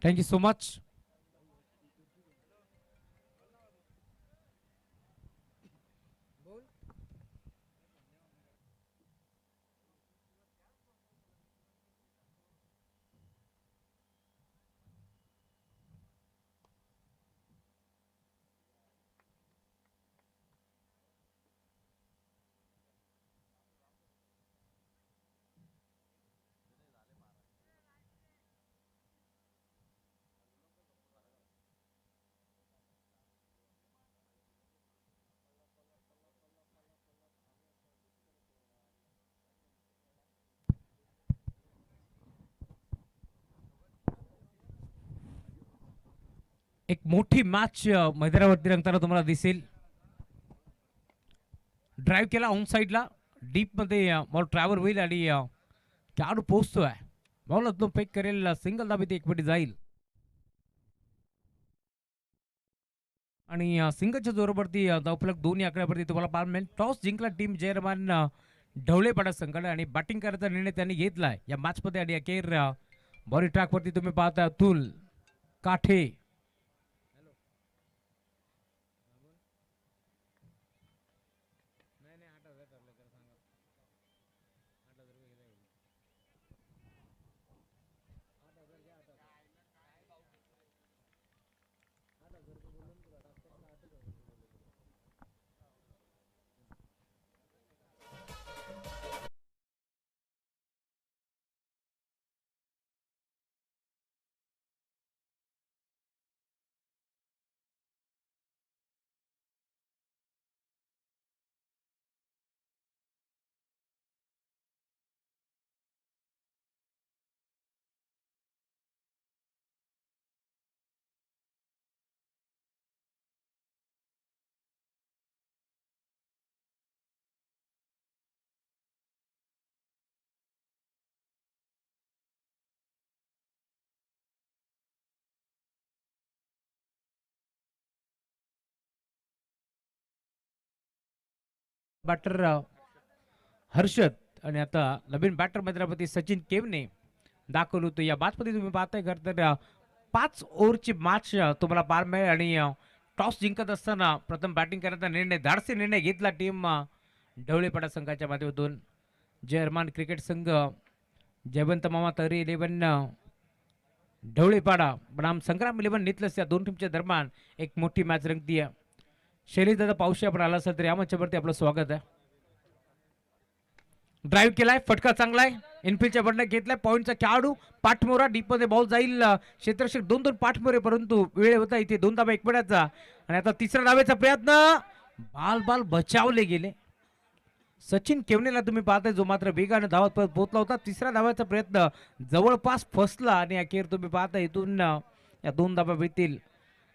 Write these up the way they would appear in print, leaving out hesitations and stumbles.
Thank you so much. एक मोठी match मैदानावरती रंगताना तुम्हाला दिसेल. ड्राईव्ह केला ऑन साईडला, डीप मध्ये बॉल ट्रॅव्हल होईल आणि खेळाडू पोहोचतोय. बॉल तो फेक करेल, सिंगल दाबी ते एकपटी जाईल आणि सिंगलच्या जोरावरती धावफलक दोन्ही आकड्यावरती तुम्हाला पाहायला मिळेल. टॉस जिंकला टीम चेअरमॅन ढवळेपाडा संघाने आणि बॅटिंग करायचा निर्णय त्यांनी घेतलाय या मॅच मध्ये. आणि अखेर बॉडी ट्रॅक वरती तुम्ही पाहता अतुल काठे बॅटर हर्षद आणि आता नवीन बॅटर मैदानावरती सचिन केवने दाखल होतो या मॅच मध्ये. तुम्ही पाहताय खरं तर 5 ओव्हरची मॅच तुम्हाला पार मिळेल आणि टॉस जिंकत असताना प्रथम बॅटिंग करण्याचा निर्णय, धाडसी निर्णय घेतला टीम ढवळेपाडा संघाच्या माध्यमातून. जयरमान क्रिकेट संघ जयवंत मामा तरी 11 ढवळेपाडा बनाम संग्राम 11 नितलस या दोन टीमच्या दरम्यान एक मोठी मॅच रंगतीये. शैलेश दादा पावशी आपण आला असेल तर या मंचावरती आपलं स्वागत आहे. ड्राईव्ह केलाय, फटका चांगलाय, इनफिल्डच्या बंड घेतलाय, पॉईंटचा खेळाडू पाठमोरा, डीप मध्ये बॉल जाईल क्षेत्ररक्षक 2-2 पाठमोरे, परंतु वेळ होता इथे 2 धाबा 1 मिनिटाचा. आणि आता तिसरा धावेचा प्रयत्न, बाल बचावले गेले. सचिन केवनेला तुम्ही पाहताय जो मात्र वेगाने धावत पोहोचला होता. तिसऱ्या धावाचा प्रयत्न जवळपास फसला आणि अखेर तुम्ही पाहता इथून या 2 धाबा भेटतील.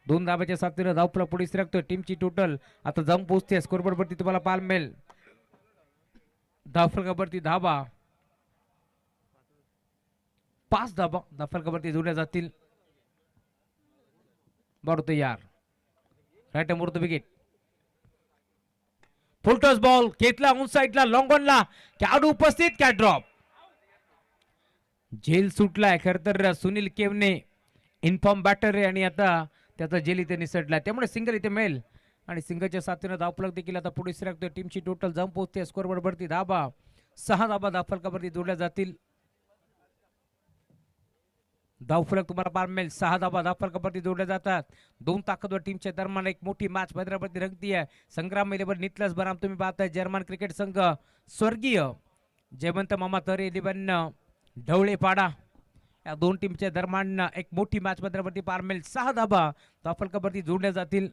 2 धाब्याच्या साथीने धावफलक पुढे सरकतोय. टीमची टोटल आता जाऊन पोहोचते स्कोरबोर्ड वरती तुम्हाला पाहायला मिळेल. धावफलकावरती धाबा 5 धाबा धावफलकावरती जोडल्या जातील. बरोबर तयार, right more the wicket. Full toss ball घेतला ऑन साईडला, लॉंग ऑनला, खेळाडू उपस्थित, कॅट ड्रॉप. झेल सुटलाय खर तर सुनील केवने इन्फॉर्म बॅटर आहे आणि आता त्याचा जेल इथे निसटलाय, त्यामुळे सिंगल इथे मिळेल आणि सिंगलच्या साथीने धावफलक देखील आता पुढे सरकतोय. टीमची टोटल जाऊन पोहोचते स्कोरबोर्ड वरती धाबा 6 धाबा धावफलकावरती जोडल्या जातील. धावफलक तुम्हाला पाहायला मिळेल 6 धाबा धावफलकावरती जोडल्या जातात. 2 ताकदवर टीमच्या दरम्यान एक मोठी मॅच मैदानावरती रंगती आहे. संग्राम 11 नितलस बनाम तुम्ही पाहताय जर्मन क्रिकेट संघ स्वर्गीय जयवंत मामा तरे 11 ढवळेपाडा या 2 टीमच्या दरम्यान एक मोठी मॅच मैदानावरती पाहायला मिळेल. 6 धाबा धावफलकावरती जोडल्या जातील.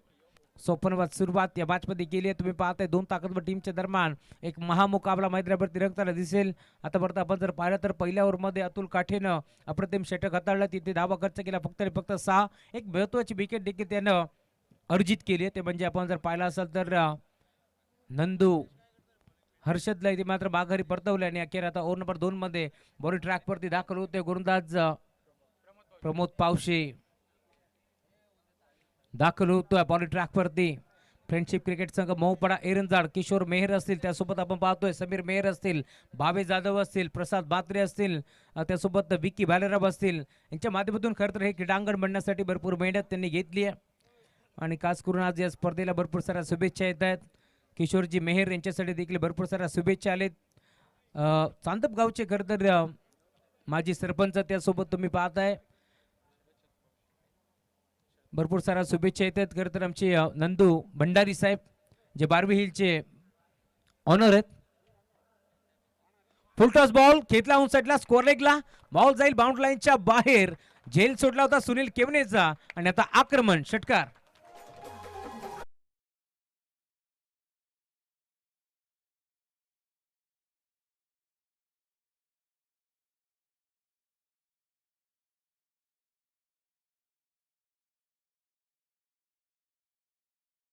54 सुरुवात या मॅच मध्ये केली आहे. तुम्ही पाहताय 2 ताकदवर टीमच्या दरम्यान एक महामुकाबला मैदानावरती रंगताना दिसेल. आतापर्यंत आपण जर पाहिलं तर पहिल्या ओव्हरमध्ये अतुल काठेनं अप्रतिम षटक हाताळलं, तिथे धावा खर्च केला फक्त आणि फक्त 6. एक महत्वाची विकेट देखील त्यानं अर्जित केली आहे, ते म्हणजे आपण जर पाहिलं असेल तर नंदू हर्षदला इथे मात्र माघारी परतवले आणि अखेर आता ओव्हर नंबर 2 मध्ये बॉडी ट्रॅक वरती दाखल होते गोलंदाज प्रमोद पावशे दाखल होतोय बॉडी ट्रॅक वरती. फ्रेंडशिप क्रिकेट संघ मोहपाडा एरंजाड किशोर मेहर असतील, त्यासोबत आपण पाहतोय समीर मेहर असतील, भावे जाधव असतील, प्रसाद बात्रे असतील, त्यासोबत विक्की भालेराव असतील. यांच्या माध्यमातून खरं तर हे क्रीडांगण बनण्यासाठी भरपूर मेहनत त्यांनी घेतली आहे आणि खास करून आज या स्पर्धेला भरपूर साऱ्या शुभेच्छा येत आहेत. किशोरजी मेहर यांच्यासाठी देखील भरपूर साऱ्या शुभेच्छा आलेत. चांदप गावचे खरं तर माजी सरपंच त्यासोबत तुम्ही पाहताय भरपूर साऱ्या शुभेच्छा येतात. खरं तर आमचे नंदू भंडारी साहेब जे बारवी हिलचे ऑनर आहेत. फुल टॉस बॉल खेचला ऑन साईडला स्कोर लेगला बॉल जाईल बाउंड्री लाईनच्या बाहेर. झेल सोडला होता सुनील केवनेचा आणि आता आक्रमण षटकार.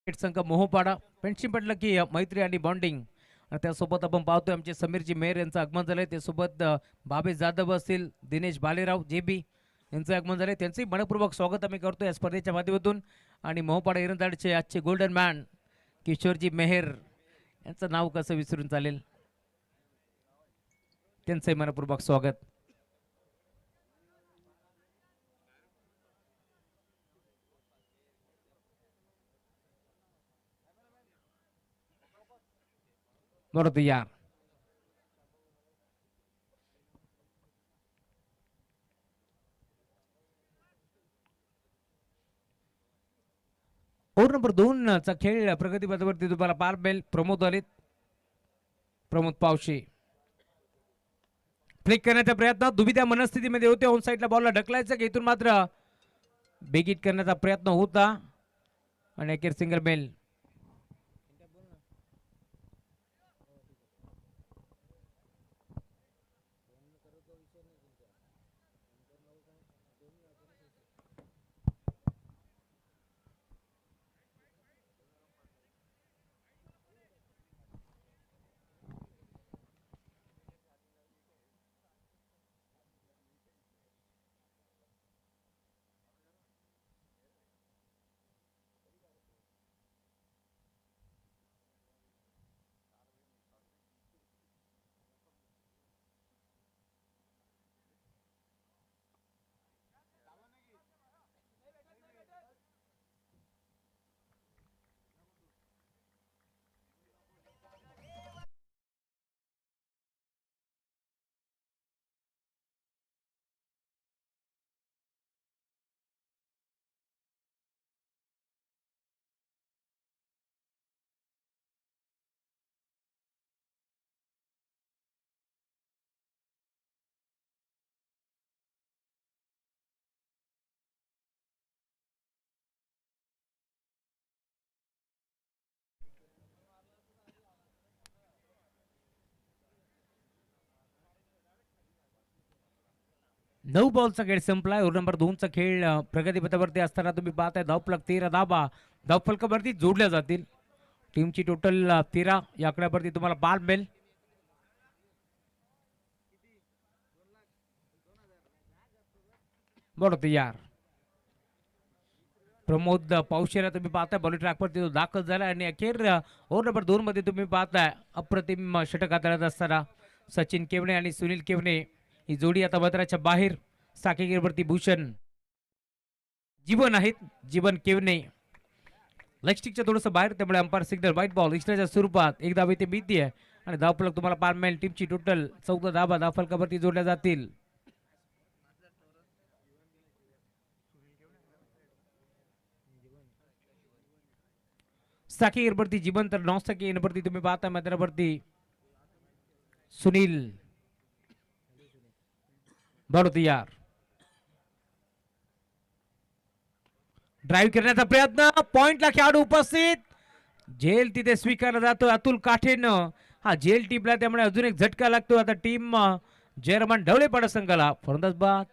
संघ मोहपाडा फ्रेंडशिप म्हटलं की मैत्री आणि बॉन्डिंग. त्यासोबत आपण पाहतोय आमचे समीरजी मेहर यांचं आगमन झालंय. त्यासोबत भावे जाधव असतील, दिनेश भालेराव जेबी यांचं आगमन झालंय. त्यांचंही मनपूर्वक स्वागत आम्ही करतोय या स्पर्धेच्या माध्यमातून. आणि मोहपाडा एरंदाडचे आजचे गोल्डन मॅन किशोरजी मेहर यांचं नाव कसं विसरून चालेल, त्यांचंही मनपूर्वक स्वागत. बरोबर यार ओव्हर नंबर 2 चा खेळ प्रगती पथावरती तुम्हाला पार प्रमोद आले, प्रमोद पावशे फ्लिक करण्याचा प्रयत्न दुविधा मनस्थितीमध्ये होते. ऑन साईडला बॉलला ढकलायचं की इथून मात्र बेगीट करण्याचा प्रयत्न होता आणि अखेर सिंगल बेल. नऊ बॉलचा खेळ संपलाय. ओव्हर नंबर 2 चा खेळ प्रगती पथावरती असताना तुम्ही पाहताय धावफलक 13 धाबा धावफलकावरती जोडल्या जातील. टीमची टोटल 13 या आकड्यावरती तुम्हाला बाल मिळेल. बरोबर यार प्रमोद पावशेला तुम्ही पाहताय बॉलिंग ट्रॅकवरती तो दाखल झाला आणि अखेर ओव्हर नंबर 2 मध्ये तुम्ही पाहताय अप्रतिम षटक हाताळत असताना सचिन केवणे आणि सुनील केवणे ही जोडी आता मैदानाच्या बाहेर. साकेगीरवरती भूषण जीवन आहेत, जीवन केवणे लेग स्टिकच्या थोडंसं बाहेर, त्यामुळे अंपायर सिग्नल व्हाईट बॉल इष्टाच्या स्वरूपात एक धाव इथे मिळते आहे आणि धावफलक तुम्हाला पार मिळेल. टीमची टोटल 14 धाबा धावफलकावरती जोडल्या जातील. साकेगीरवरती जीवन तर नॉन साकेगीरवरती तुम्ही पाहता मैदानावरती सुनील. बरोबर यार ड्राईव्ह करण्याचा प्रयत्न पॉइंटला खेळाडू उपस्थित. झेल तिथे स्वीकारला जातो अतुल काठेनं. हा झेल टिपला त्यामुळे अजून एक झटका लागतो. आता टीम जयरमान ढवळेपाडा संघाला फलंदाज बाद.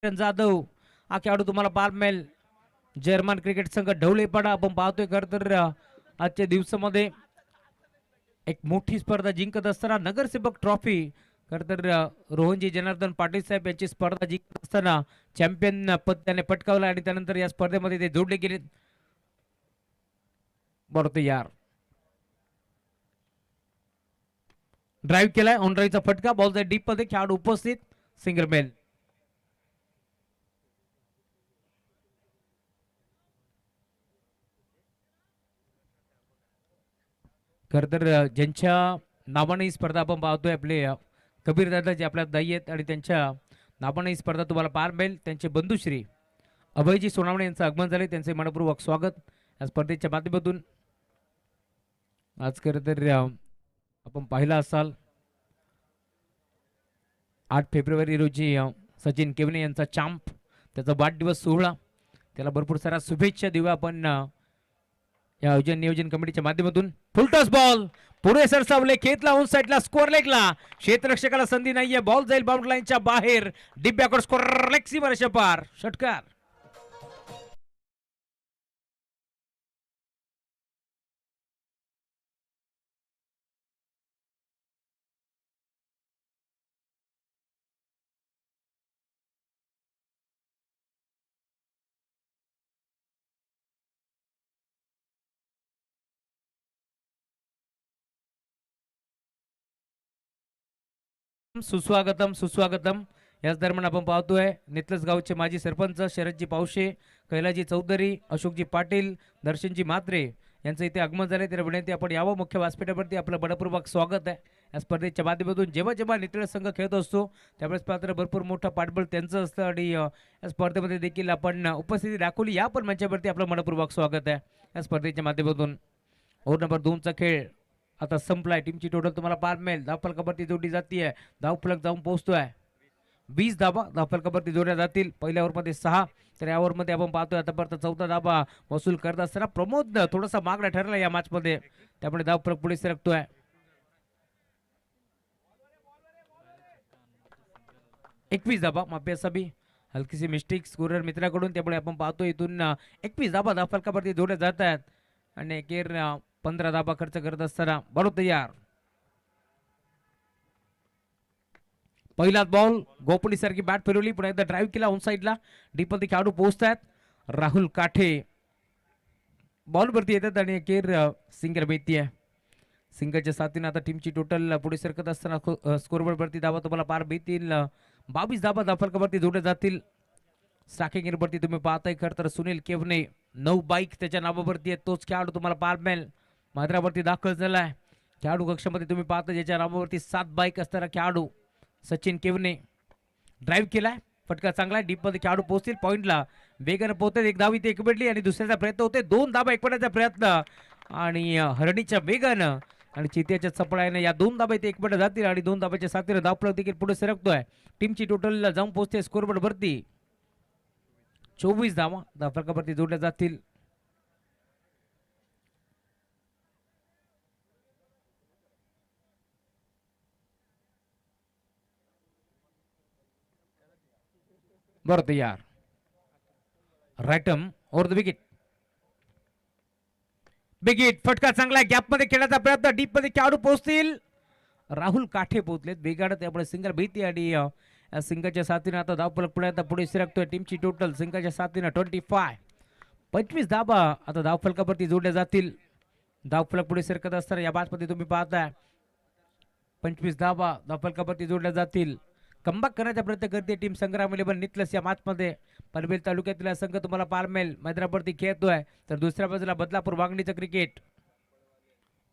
जाधव हा खेळाडू तुम्हाला पाहायला मिळेल. जर्मन क्रिकेट संघ ढवळेपाडा आपण पाहतोय. खरं तर आजच्या दिवसामध्ये एक मोठी स्पर्धा जिंकत असताना नगरसेवक ट्रॉफी खरं तर रोहनजी जनार्दन पाटील साहेब यांची स्पर्धा जिंकत असताना चॅम्पियन पद त्याने पटकावलं आणि त्यानंतर या स्पर्धेमध्ये ते जोडले गेले. बरोबर यार ड्राईव्ह केलाय ऑनराईचा फटका बॉल जाईल डीप मध्ये. खेळाडू उपस्थित सिंगल मेल. खर तर ज्यांच्या नावाने ही स्पर्धा आपण पाहतोय आपले कबीर दादा जे आपल्या दाई आहेत आणि त्यांच्या नावाने ही स्पर्धा तुम्हाला पार मिळेल. त्यांचे बंधुश्री अभयजी सोनावणे यांचं आगमन झाले. त्यांचे मनपूर्वक स्वागत या स्पर्धेच्या माध्यमातून. आज खरं तर आपण पाहिला असाल 8 फेब्रुवारी रोजी सचिन केवने यांचा चांप त्याचा वाढदिवस सोहळा त्याला भरपूर सारा शुभेच्छा देऊया आपण या आयोजन नियोजन कमिटीच्या माध्यमातून. फुलटॉस बॉल पुढे सरसावले खेतला ऑन साइडला स्कोअर लेगला क्षेत्ररक्षकाला संधी नाहीये. बॉल जाईल बाउंड्री लाईनच्या बाहेर. डीप बॅकवर्ड स्कोअर लेग सीमा पार षटकार. सुस्वागतम सुस्वागतम. याच दरम्यान आपण पाहतोय नितलस गावचे माजी सरपंच शरदजी पावशे, कैलाजी चौधरी, अशोकजी पाटील, दर्शनजी म्हात्रे यांचं इथे आगमन झाले. तर विनंती आपण यावं मुख्य व्यासपीठावरती. आपलं मनपूर्वक स्वागत आहे या स्पर्धेच्या माध्यमातून. जेव्हा जेव्हा नितळस संघ खेळत असतो त्यावेळेस पात्र भरपूर मोठं पाठबळ त्यांचं असतं आणि या स्पर्धेमध्ये देखील आपण उपस्थिती दाखवली. या पण मंचावरती आपलं मनपूर्वक स्वागत आहे या स्पर्धेच्या माध्यमातून. ओव्हर नंबर 2चा खेळ आता संपलाय. टीमची टोटल तुम्हाला पार मिळेल. धावफलकावरती जोडली जाते. धावफलक जाऊन पोहोचतोय 20 धाबा. धावफलकावरती जोडल्या जातील. पहिल्या ओव्हरमध्ये 6 तर या ओव्हरमध्ये आपण पाहतोय आतापर्यंत 14 धाबा वसूल करत असताना प्रमोद थोडासा मागला ठरला या मॅचमध्ये, त्यामुळे धावफलक पुढे सरकतोय. 21 धाबा माफी असावी, हलकीशी मिस्टेक स्कोरर मित्राकडून, त्यामुळे आपण पाहतो इथून 21 धाबा धावफलकावरती जोडल्या जात आहेत आणि अखेर 15 धाबा खर्च करत असताना बरोबर तयार. पहिला बॉल गोपडी सारखी बॅट फिरवली, पुन्हा एकदा ड्राईव्ह केला ऑन साईडला. डीपमध्ये खेळाडू पोहोचतात. राहुल काठे बॉल वरती येतात आणि अखेर सिंगल बेती आहे. सिंगलच्या साथीने आता टीमची टोटल पुढे सरकत असताना स्कोरबोर्ड वरती धावा तुम्हाला पार बेतील 22 धाबा धावफलकावरती जोडल्या जातील. स्ट्रायकिंग वरती तुम्ही पाहताय खरं तर सुनील केवने 9 बाईक त्याच्या नावावरती आहे. तोच खेळाडू तुम्हाला पार मिळेल. मैदानावरती दाखल झालाय. खेळाडू कक्षामध्ये तुम्ही पाहता ज्याच्या नावावरती 7 बाईक असणारा खेळाडू सचिन केवने. ड्राईव्ह केलाय, फटका चांगला. डीप मध्ये खेळाडू पोहोचतील. पॉइंटला वेगाने पोहतात. एक धाव इथे एकमेटली आणि दुसऱ्याचा प्रयत्न होते. 2 धाबा एकमेटण्याचा प्रयत्न आणि हरणीच्या वेगानं आणि चित्याच्या चपळाने या 2 धाबा इथे एकमेट जातील आणि 2 धाबाच्या साथीने धावफलक देखील पुढे सरकतोय. टीमची टोटल जाऊन पोहोचते स्कोरबोर्ड वरती 24 धावा धावफलकावरती जोडल्या जातील. बरं तयार. Right arm over the wicket. बिगिट फटका चांगला. गॅप मध्ये खेळण्याचा प्रयत्न. डीप मध्ये खेळाडू पोहोचतील. राहुल काठे पोहोचलेत वेगानं, त्यामुळे सिंगल भीती आणि सिंगलच्या साथीने आता धावफलक पुढे सरकतोय. टीमची टोटल सिंगलच्या साथीने 25 धाबा आता धावफलकावरती जोडल्या जातील. धावफलक पुढे सरकत असताना या मॅचमध्ये तुम्ही पाहताय 25 धाबा धावफलकावरती जोडल्या जातील. कमबॅक करण्याचा प्रयत्न करते टीम संग्राम 11 नितलस या मॅचमध्ये. पनवेल तालुक्यातील संघ तुम्हाला पार मिळेल. मैदानावरती खेळतोय तर दुसऱ्या बाजूला बदलापूर वांगणीचं क्रिकेट.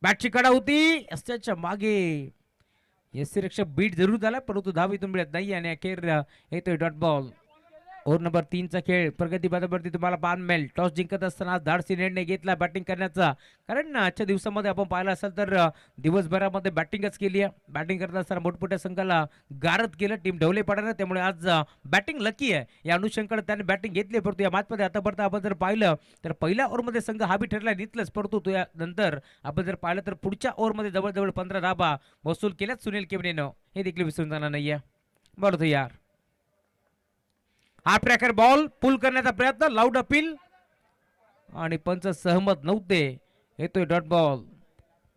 बॅटची कडा होती त्याच्या मागे एससी रक्षक बीट जरूर झाला, परंतु धाव इथून मिळत नाही आणि अखेर येतोय डॉट बॉल. ओव्हर नंबर 3चा खेळ प्रगती पदावरती तुम्हाला पान मिळेल. टॉस जिंकत असताना धाडसी निर्णय घेतला बॅटिंग करण्याचा, कारण आजच्या दिवसामध्ये आपण पाहिलं असेल तर दिवसभरामध्ये बॅटिंगच केली आहे. बॅटिंग करत असताना मोठमोठ्या संघाला गारद केलं टीम ढवळेपाड्यानं, त्यामुळे आज बॅटिंग लकी आहे या अनुषंगाने त्याने बॅटिंग घेतली. परंतु या मॅचमध्ये आतापर्यंत आपण जर पाहिलं तर पहिल्या ओव्हरमध्ये संघ हा बी ठरला नितलस, परंतु नंतर आपण जर पाहिलं तर पुढच्या ओव्हरमध्ये जवळजवळ 15 धाबा वसूल केल्यात सुनील केवनेनं, हे देखील विसरून जाणार नाहीये. बरोबर यार. हा ट्रॅकर बॉल पुल करण्याचा प्रयत्न, लाऊड अपील आणि पंच सहमत नव्हते. येतोय डॉट बॉल.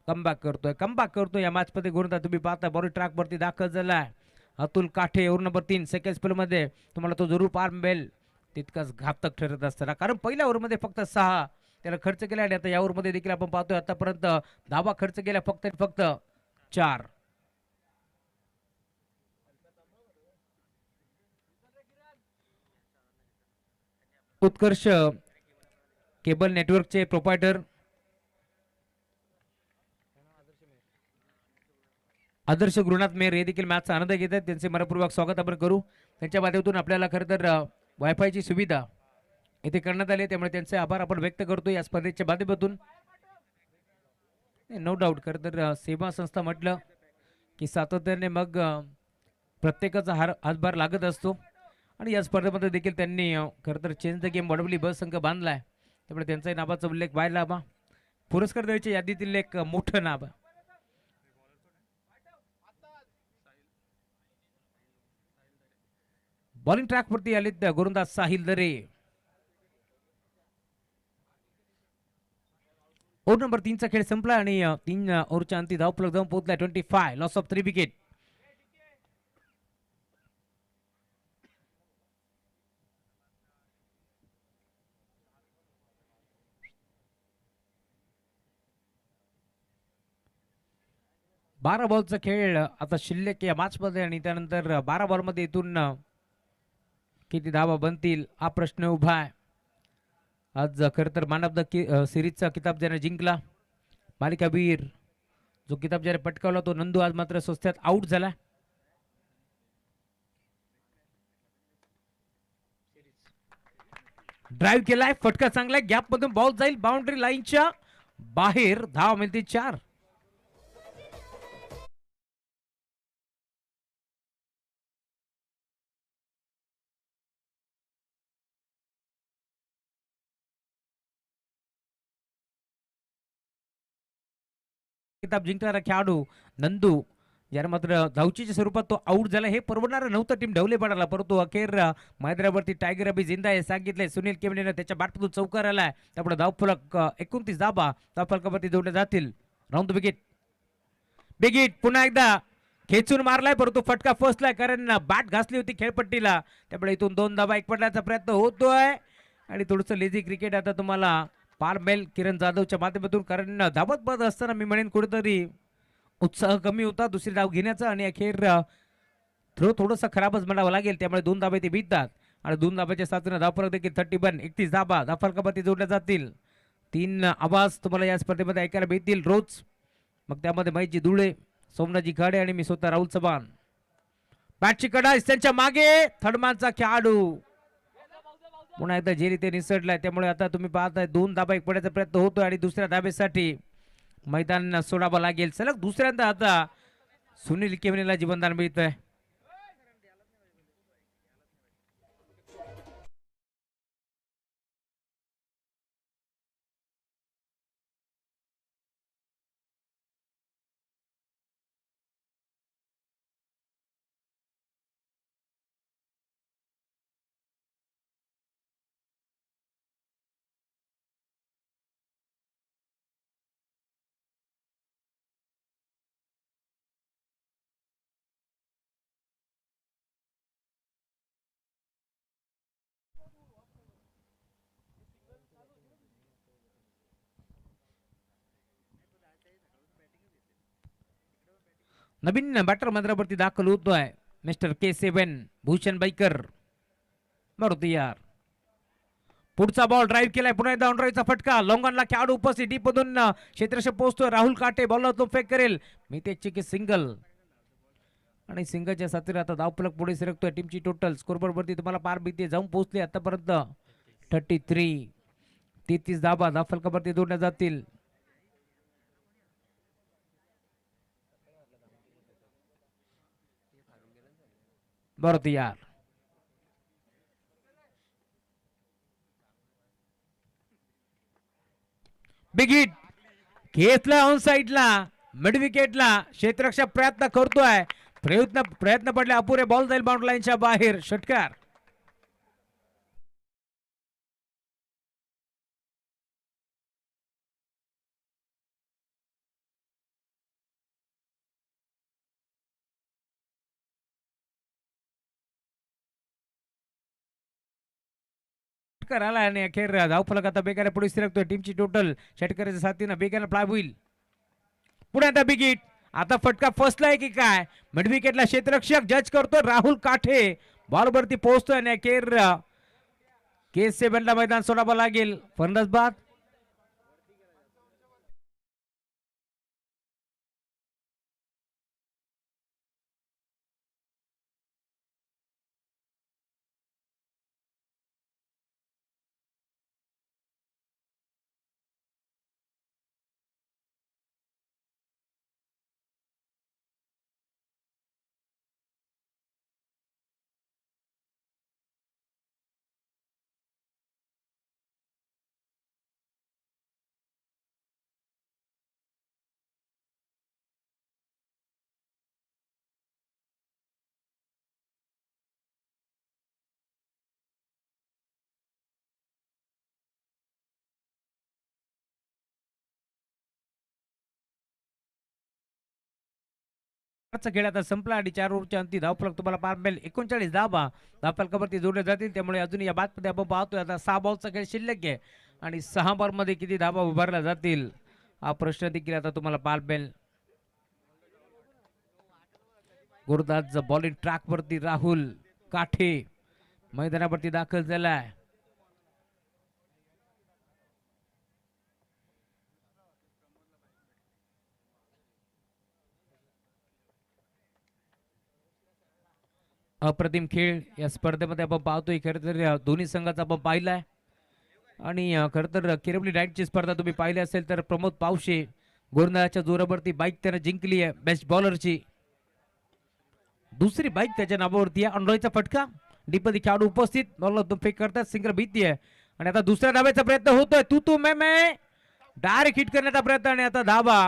कमबॅक करतोय या मॅच मध्ये गोलंदाज तुम्ही पाहता बॉल ट्रॅक वरती दाखल झालाय Atul Kathe over number 3 second spell मध्ये. तुम्हाला तो जरूर पार मिळेल. तितकाच घातक ठरत असताना कारण पहिल्या ओव्हर मध्ये फक्त 6 त्याला खर्च केला आणि आता या ओव्हर मध्ये देखील आपण पाहतोय आतापर्यंत धावा खर्च केल्या फक्त 4. उत्कर्ष केबल नेटवर्कचे प्रोपायटर आदर्श गुरुनाथ मेहर हे देखील मॅचचा आनंद घेत आहेत. त्यांचे मनपूर्वक स्वागत आपण करू. त्यांच्या माध्यमातून आपल्याला खरं तर वायफायची सुविधा इथे करण्यात आली, त्यामुळे त्यांचे आभार आपण व्यक्त करतो या स्पर्धेच्या माध्यमातून. नो डाऊट खरं तर सेवा संस्था म्हटलं की सातत्याने मग प्रत्येकाचा हातभार लागत असतो आणि या स्पर्धेमध्ये देखील त्यांनी खरं तर चेंज द गेम वडवली ब संघ बांधलाय, त्यामुळे त्यांचाही नावाचा उल्लेख व्हायला हवा. पुरस्कार द्यायच्या यादीतील एक मोठं नाव. बॉलिंग ट्रॅक वरती आले गोलंदाज साहिल दरे. ओव्हर नंबर 3 चा खेळ संपला आणि 3 ओव्हरच्या अंती धावफलक जाऊन पोहोचला 25 लॉस ऑफ 3 विकेट. बारा बॉलचा खेळ आता शिल्लक या मॅच मध्ये आणि त्यानंतर 12 बॉल मध्ये इथून किती धावा बनतील हा प्रश्न उभा आहे. आज खरं तर मॅन ऑफ द सिरीजचा किताब ज्याने जिंकला मालिकावीर जो किताब ज्याने पटकावला तो नंदू आज मात्र स्वस्त्यात आउट झाला. ड्राईव्ह केलाय, फटका चांगला, गॅप मधून बॉल जाईल बाउंड्री लाईनच्या बाहेर, धाव मिळते 4. किताब जिंकणारा खेळाडू नंदू यार मात्र धावचीच्या स्वरूपात तो आउट झाला. हे परवडणारं नव्हतं टीम ढवलेपणाला, परंतु अखेर मैदानावरती टायगर अभि जिंदा हे सांगितले. सुनील केवलेनं त्याच्या बॅटमधून चौकार आलाय, त्यामुळे धावफलक 29 धावा धावफलकावरती जोडले जातील. Round wicket. बिग हिट पुन्हा एकदा खेचून मारलाय, परंतु फटका फसलाय कारण बॅट घासली होती खेळपट्टीला, त्यामुळे इथून 2 धावा एक पडण्याचा प्रयत्न होतोय आणि थोडंसं लेझी क्रिकेट आता तुम्हाला पारमेल किरण जाधवच्या माध्यमातून, कारण धावत पद असताना मी म्हणेन कुठेतरी उत्साह कमी होता दुसरी धाव घेण्याचा आणि अखेर थ्रो थोडंसं खराबच म्हणावं लागेल, त्यामुळे 2 धाबे ते भीतात आणि 2 धाब्याच्या साथीनं धावफलक देखील 31 धाबा धावफलकावरती जोडल्या जातील. 3 आवाज तुम्हाला या स्पर्धेमध्ये ऐकायला मिळतील रोज, मग त्यामध्ये महेशजी धुळे, सोमनाथजी खाडे आणि मी स्वतः राहुल चव्हाण. बॅटची कडा त्यांच्या मागे थर्डमॅनचा खेळाडू पुन्हा एकदा जे रीते निसटलाय, त्यामुळे आता तुम्ही पाहताय 2 धाबा एक पडायचा प्रयत्न होतोय आणि दुसऱ्या धाब्यासाठी मैदान सोडावं लागेल. सलग दुसऱ्यांदा आता सुनील केवनेला जीवनदान मिळतंय. नवीन बॅटर मंदिरावरती दाखल होतोय mister K7 Bhushan biker. Maruti यार पुढचा बॉल ड्राईव्ह केलाय, पुन्हा एकदा ड्राईव्हचा फटका, लॉंगॉनला खेळाडू उपस्थित, डीप मधून क्षेत्ररक्षक पोहोचतोय. राहुल काटे बॉलर तो फेक करेल, मी त्याची सिंगल आणि सिंगलच्या साथीने आता धावफलक पुढे सरकतोय. टीमची टोटल स्कोरबोर्ड वरती तुम्हाला पार भीती जाऊन पोहोचली आतापर्यंत 33 धावा धावफलकावरती जोडल्या जातील. मारुती यार बिग हिट घेतला ऑन साइडला मिड विकेटला, क्षेत्ररक्षक प्रयत्न करतोय, प्रयत्न पडले अपुरे, बॉल जाईल बाउंड्री लाईनच्या बाहेर. षटकार. षटकार आला आणि अखेर धावफलक आता बेगाने पुढे सरकतोय. टीमची टोटल षटकाराच्या साथीनं बेगाने फ्लाय होईल. पुढे आता बिगिट. आता फटका फसलाय की काय? मिड विकेटला क्षेत्ररक्षक जज करतो राहुल काठे. बॉलवरती पोहोचतोय आणि अखेर केस से बंडा मैदान सोडावं लागेल. फलंदाज बाद. खेळ आता संपला आणि 4 ओव्हरच्या अंती धावफलक तुम्हाला पार मिळेल 39 धावा. धावफलकावरती जोडले जातील. त्यामुळे अजून या बादमध्ये आपण पाहतोय आता 6 बॉलचा खेळ शिल्लक आहे आणि 6 बॉल मध्ये किती धावा उभारल्या जातील हा प्रश्न देखील आता तुम्हाला पार मिळेल. गुरुदास बॉलिंग ट्रॅक वरती राहुल काठे मैदानावरती दाखल झालाय. अप्रतिम खेळ या स्पर्धेमध्ये आपण पाहतोय. खरं तर दोन्ही संघाचा आपण पाहिलाय आणि खरं तर किरवली नाईटची स्पर्धा तुम्ही पाहिली असेल तर प्रमोद पावशे गोलंदाजाच्या जोरावरती बाईक त्याने जिंकली आहे बेस्ट बॉलरची. दुसरी बाईक त्याच्या नावावरती आहे. अनरोईचा फटका डीपमध्ये खेळाडू उपस्थित बॉलर फेक करतात. सिंगल भीती आहे आणि आता दुसऱ्या धाब्याचा प्रयत्न होतोय. तू मैं डायरेक्ट हिट करण्याचा प्रयत्न आणि आता धाबा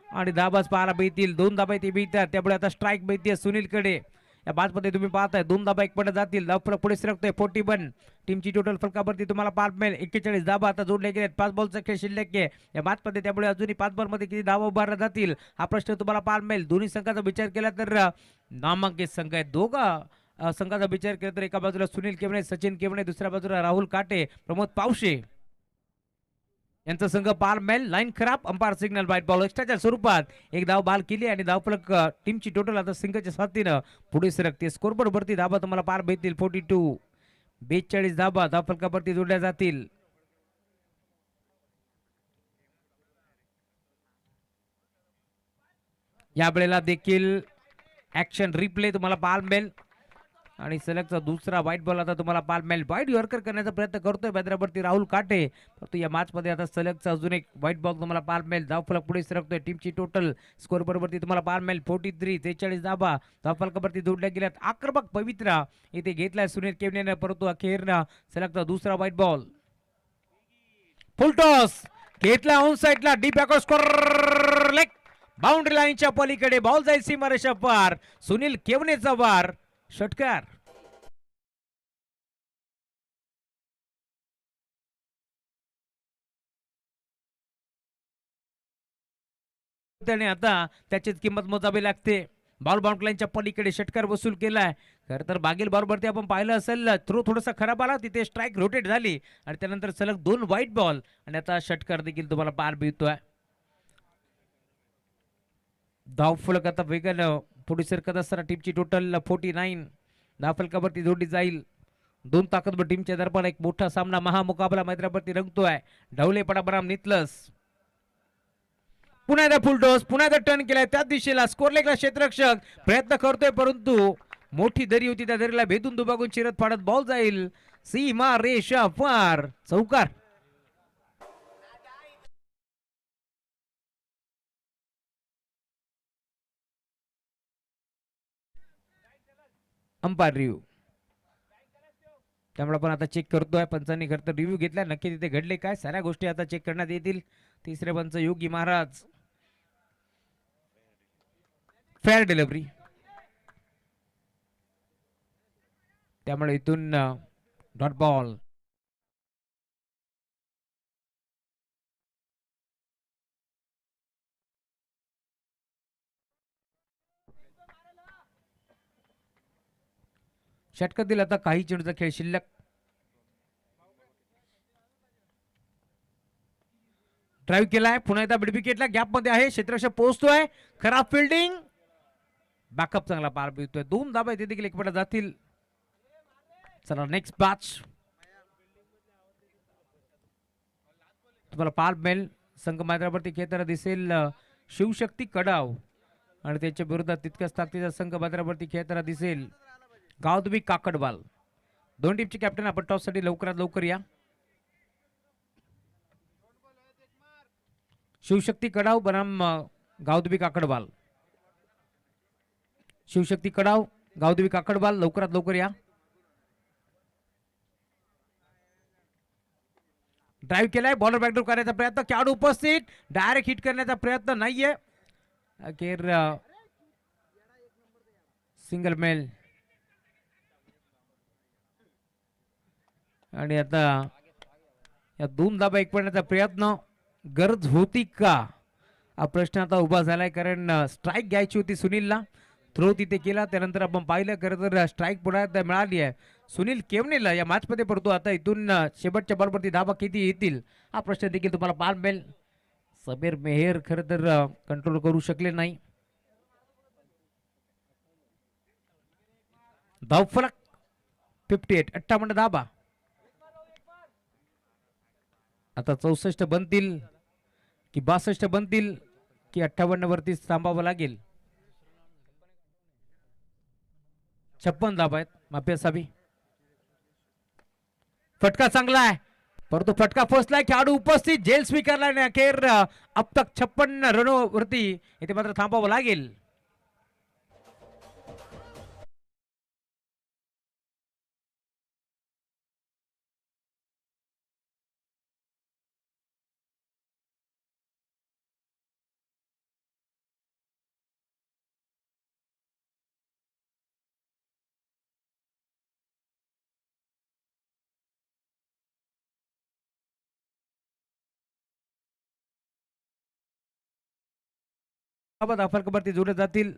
आणि धाबाच पाहायला मिळतील. 2 धाबा ते मिळतात. त्यामुळे आता स्ट्राईक मिळते सुनीलकडे. या बाद मध्ये तुम्ही पाहताय 2 धाबा एक पडत जातील. धावफलक पुढे सरकतोय 41. टीमची टोटल फलकावरती तुम्हाला पार मिळेल 41 धाबा आता जोडले गेले. 5 बॉलचा खेळ शिल्लक आहे या बाद मध्ये. त्यामुळे अजूनही 5 बॉल मध्ये किती धावा उभारल्या जातील हा प्रश्न तुम्हाला पार मिळेल. दोन्ही संघाचा विचार केला तर नामांकित संघ आहेत. दोघा संघाचा विचार केला तर एका बाजूला सुनील केवणे सचिन केवणे दुसऱ्या बाजूला राहुल काटे प्रमोद पावशे यांचा संघ पार मेल. लाईन खराब. अंपायर सिग्नल व्हाईट बॉल एक्स्ट्राच्या स्वरूपात एक धाव बाल केली आणि धावफलक टीमची टोटल आता संघाच्या साथीनं पुढे सरकते. स्कोरबोर्ड वरती धाबा तुम्हाला पार भेटतील 42. 42 धाबा धावफलकावरती जोडल्या जातील. या वेळेला देखील ऍक्शन रिप्ले तुम्हाला पार मिळेल आणि सलगचा दुसरा व्हाईट बॉल आता तुम्हाला पार मिळेल. वाईट यॉर्कर करण्याचा प्रयत्न करतोय मैदानावरती राहुल काटे. परंतु या मॅच मध्ये आता सलगचा अजून एक व्हाईट बॉल तुम्हाला पार मिळेल. धावफलक पुढे सरकतोय. टीमची टोटल स्कोर बरोबरती तुम्हाला पार मिळेल 43. 43 धाबा धावफलकावरती जोडल्या गेल्यात. आक्रमक पवित्रा इथे घेतलाय सुनील केवनेनं. परंतु अखेरनं सलगचा दुसरा व्हाईट बॉल. फुल टॉस घेतला ऑन साइडला deep backward score leg boundary लाईनच्या पलीकडे बॉल जाईल सीमारेषा पार. सुनील केवनेचा वार षटकार. त्याने आता त्याचीच किंमत मोजावी लागते. बॉल बाउंड्री लाईनच्या पलीकडे षटकार वसूल केलाय. खरं तर मागील बॉलवरती आपण पाहिलं असेल थ्रो थोडासा खराब आला तिथे स्ट्राईक रोटेट झाली आणि त्यानंतर सलग 2 व्हाईट बॉल आणि आता षटकार देखील तुम्हाला पार मिळतोय. धावफलक आता वेगानं पुढे सरकत असताना टीमची टोटल 49. धावफलकावरती जोडली जाईल. 2 ताकदवर टीमच्या दरम्यान एक मोठा सामना महामुकाबला मैदानावरती रंगतोय. ढवळेपणा बनाम नितलस. पुन्हा एकदा फुल टॉस. पुन्हा एकदा टर्न केलाय त्याच दिशेला. स्कोर लेगला क्षेत्ररक्षक प्रयत्न करतोय परंतु मोठी दरी होती त्या दरीला भेदून दुभागून चिरत फाडत बॉल जाईल सीमा रेषा पार. चौकार. Umpire review. त्यामुळे आपण आता चेक करतोय. पंचांनी खरं तर रिव्ह्यू घेतला. नक्की तिथे घडले काय साऱ्या गोष्टी आता चेक करण्यात येतील. तिसरे पंच योगी महाराज. Fair delivery. त्यामुळे इथून डॉट बॉल. षटकातील आता काही चेंडूचा खेळ शिल्लक. ड्राईव्ह केलाय पुन्हा एकदा मिड विकेटला गॅप मध्ये आहे क्षेत्ररक्षक पोहोचतोय खराब फिल्डिंग बॅकअप चांगला पार पितोय 2 धाबा इथे देखील एकपट जातील. चला नेक्स्ट बॅच तुम्हाला पार मेल संघ मैदानावरती खेळताना दिसेल शिवशक्ती कडाव आणि त्याच्या विरोधात तितक्याच ताकदीचा संघ मैदानावरती खेळताना दिसेल गावदुबी काकडवाल. दोन टीमचे कॅप्टन आपण टॉस साठी लवकरात लवकर या. शिवशक्ती कडाव बनाम गावदुबी काकडवाल. शिवशक्ती कडाव गावदेवी काकडवाल लवकरात लवकर या. ड्राईव्ह केलाय बॉलर बॅकडोर करण्याचा प्रयत्न खेळाडू उपस्थित डायरेक्ट हिट करण्याचा प्रयत्न नाहीये अखेर सिंगल मेल आणि आता या 2 धाबा एक पडण्याचा प्रयत्न गरज होती का हा प्रश्न आता उभा झालाय कारण स्ट्राईक घ्यायची होती सुनीलला थ्रो तिथे केला त्यानंतर आपण पाहिलं खरं तर स्ट्राईक पुढे मिळाली आहे सुनील केवनेला या मॅच मध्ये पडतो. आता इथून शेवटच्या बॉलवरती धाबा किती येतील हा प्रश्न देखील तुम्हाला पार मिळेल. समीर मेहर खरं तर कंट्रोल करू शकले नाही. धावफलक 58 58 धाबा. आता 64 बनतील की 62 बनतील की 58 वरती थांबावं लागेल. 56 धाबा आहेत माफी असावी. फटका चांगला आहे परंतु फटका फसलाय खेळाडू उपस्थित जेल स्वीकारला नाही अखेर अब तक 56 रनवरती इथे मात्र थांबावं लागेल. फलकावरती जोडले जातील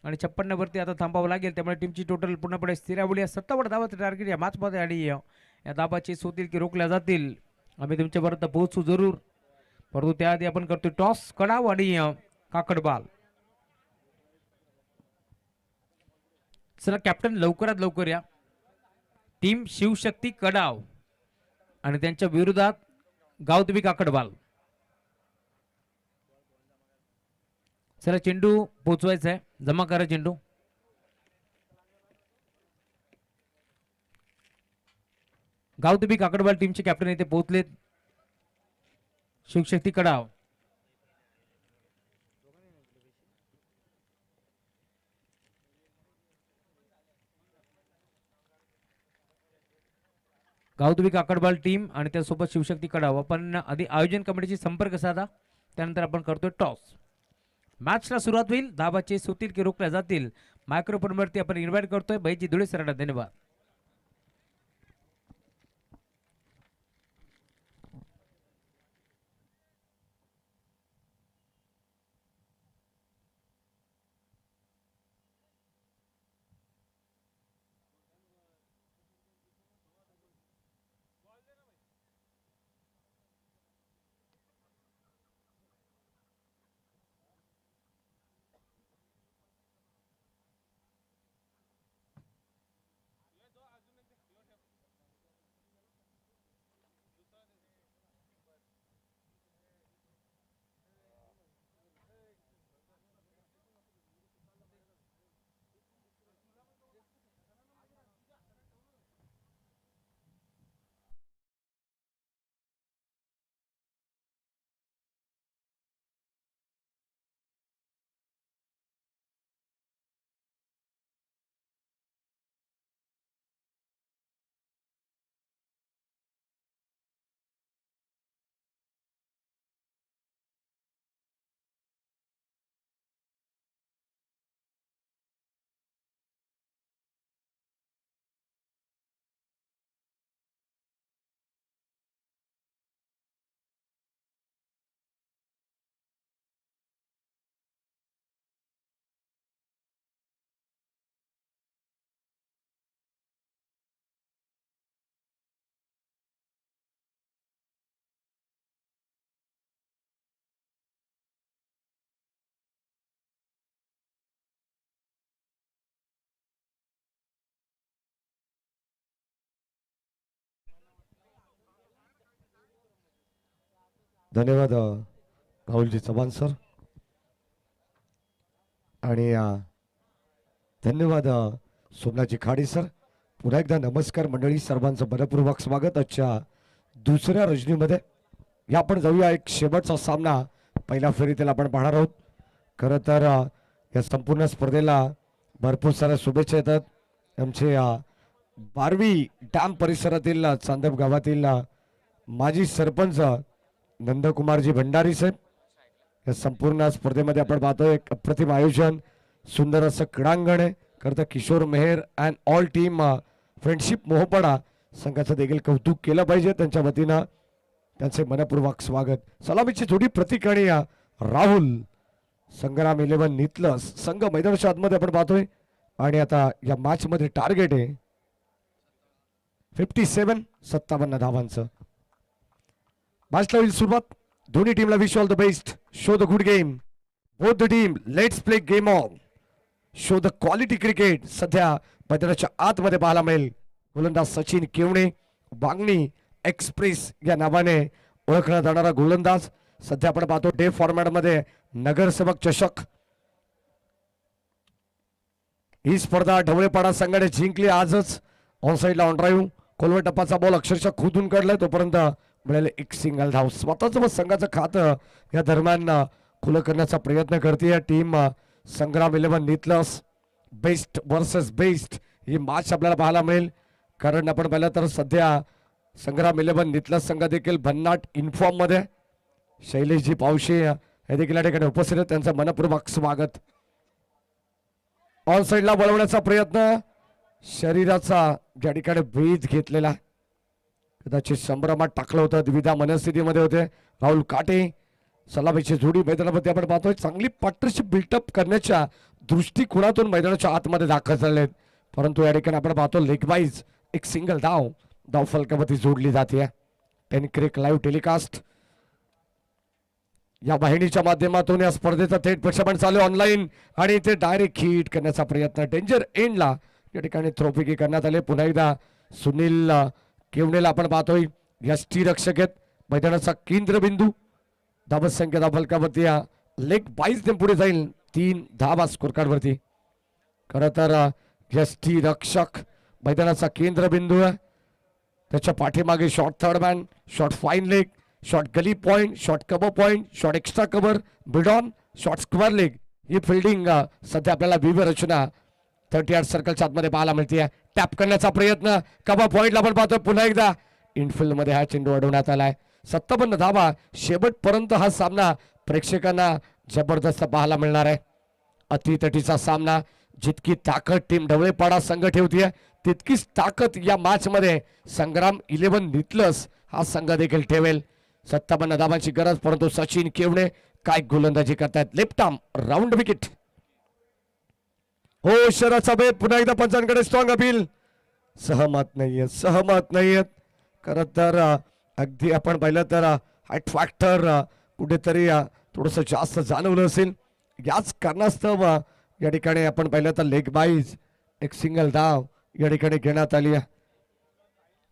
आणि 56 वरती आता थांबावं लागेल त्यामुळे टीमची टोटल पूर्णपणे स्थिरावली 57 धावाचं टार्गेट या मॅच मध्ये आणि या धाबाची होतील की रोखल्या जातील आम्ही तुमच्यापर्यंत पोहोचू जरूर परंतु त्याआधी आपण करतोय टॉस कडाव आणि काकडबाल. चला कॅप्टन लवकरात लवकर या. टीम शिवशक्ती कडाव आणि त्यांच्या विरोधात गावदेवी काकडबाल. चला चेंडू पोचवायचा आहे जमा करा चेंडू. गावदेवी काकडबाल टीमचे कॅप्टन इथे पोहोचलेत. शिवशक्ती कडाव गावदेवी काकडबाल टीम आणि त्यासोबत शिवशक्ती कडाव. आपण आधी आयोजन कमिटीशी संपर्क साधा त्यानंतर आपण करतोय टॉस. मॅचला सुरुवात होईल धाबाचे होतील की रोखल्या जातील मायक्रोफोन वरती आपण इन्व्हाइट करतोय बैजी धुळे सरांना. धन्यवाद. धन्यवाद राहुलजी चव्हाण सर आणि धन्यवाद सोमनाथजी खाडे सर. पुन्हा एकदा नमस्कार मंडळी, सर्वांचं मनपूर्वक स्वागत आजच्या दुसऱ्या रजनीमध्ये. या आपण जाऊया एक शेवटचा सामना पहिल्या फेरीतील आपण पाहणार आहोत. खरं तर या संपूर्ण स्पर्धेला भरपूर साऱ्या शुभेच्छा येतात. आमचे बारवी डॅम परिसरातील चांदप गावातील माजी सरपंच नंदकुमारजी भंडारी साहेब. या संपूर्ण स्पर्धेमध्ये आपण पाहतोय एक अप्रतिम आयोजन, सुंदर असं क्रीडांगण आहे. खरं तर Kishor Mehar and all team friendship Mohpada संघाचं देखील कौतुक केलं पाहिजे. त्यांच्या वतीनं त्यांचे मनपूर्वक स्वागत. सलामीची थोडी प्रतीक आणि राहुल संग्राम 11 नितलस संघ मैदानाच्या आतमध्ये आपण पाहतोय. आणि आता या मॅच मध्ये टार्गेट आहे 57 धावांचं. मॅचला होईल सुरुवात. दोन्ही टीमला wish all the best. Show the good game both the team. Let's play game on. Show the quality cricket सध्या मैदानाच्या आतमध्ये पाहायला मिळेल. गोलंदाज सचिन केवणे, वांगणी एक्सप्रेस या नावाने ओळखला जाणारा गोलंदाज. सध्या आपण पाहतो डे फॉर्मॅट मध्ये नगरसेवक चषक ही स्पर्धा ढवळेपाडा संघाने जिंकली आजच. ऑन साईडला ऑन ड्राईव्ह कोलवट टप्पाचा बॉल अक्षरशः खोदून काढलाय, तोपर्यंत मिळाले एक सिंगल धाव. स्वतःच व संघाचं खातं या दरम्यान खुलं करण्याचा प्रयत्न करते टीम संग्राम 11 नितलस. बेस्ट वर्सेस बेस्ट ही मॅच आपल्याला पाहायला मिळेल. कारण आपण पाहिलं तर सध्या संग्राम 11 नितलस संघ देखील भन्नाट इन्फॉर्म मध्ये. शैलेशजी पावशे हे देखील या ठिकाणी उपस्थित आहेत, त्यांचं मनपूर्वक स्वागत. ऑन साईडला वळवण्याचा प्रयत्न, शरीराचा ज्या ठिकाणी वेध घेतलेला, कदाचित संभ्रमात टाकलं होतं, द्विधा मनस्थितीमध्ये होते राहुल काटे. सलामीची जोडी मैदानामध्ये आपण पाहतोय. चांगली पार्टनरशिप बिल्टअप करण्याच्या दृष्टिकोनातून मैदानाच्या आतमध्ये दाखल झालेत, परंतु या ठिकाणी आपण पाहतो लेग वाईज एक सिंगल धाव फलकावरती जोडली जाते. टेन क्रिक लाईव्ह टेलिकास्ट या वाहिनीच्या माध्यमातून या स्पर्धेचं थेट प्रक्षेपण चालू ऑनलाईन आणि ते डायरेक्ट हिट करण्याचा प्रयत्न. डेंजर एंडला या ठिकाणी थ्रोपिकी करण्यात आले. पुन्हा एकदा सुनील केवणेला आपण पाहतोय यष्टीरक्षक आहेत. मैदानाचा केंद्रबिंदू. धावत संख्या फलकावरती लेग वाईज पुढे जाईल 3 धावा स्कोर कार्ड वरती. खरं तर यष्टीरक्षक मैदानाचा केंद्रबिंदू आहे. त्याच्या पाठीमागे short third man, short fine leg, short gully point, short cover point, short extra cover, बिडॉन, शॉर्ट स्क्वेअर लेग ही फिल्डिंग सध्या आपल्याला विविध रचना 38 सर्कलच्या आतमध्ये पाहायला मिळते. टॅप करण्याचा प्रयत्न कव्हर पॉइंटला आपण पाहतोय. पुन्हा एकदा इनफिल्ड मध्ये हा चेंडू अडवण्यात आलाय. 57 धावा. शेवटपर्यंत हा सामना प्रेक्षकांना जबरदस्त पाहायला मिळणार आहे. अतितटीचा सामना. जितकी ताकद टीम ढवळेपाडा संघ ठेवतीये तितकीच ताकद या मॅच मध्ये संग्राम 11 नितलस हा संघ देखील ठेवेल. 57 धावांची गरज, परंतु सचिन केवणे काय गोलंदाजी करतायत. Left arm round wicket. हो शरद बेत. पुन्हा एकदा पंचांकडे स्ट्रॉंग अपील. सहमत नाहीयेत. खरं तर अगदी आपण पाहिलं तर हाईट फॅक्टर कुठेतरी थोडस जास्त जाणवलं असेल. याच कारणास्तव या ठिकाणी आपण पाहिलं तर लेग बाईज एक सिंगल धाव या ठिकाणी घेण्यात आली आहे.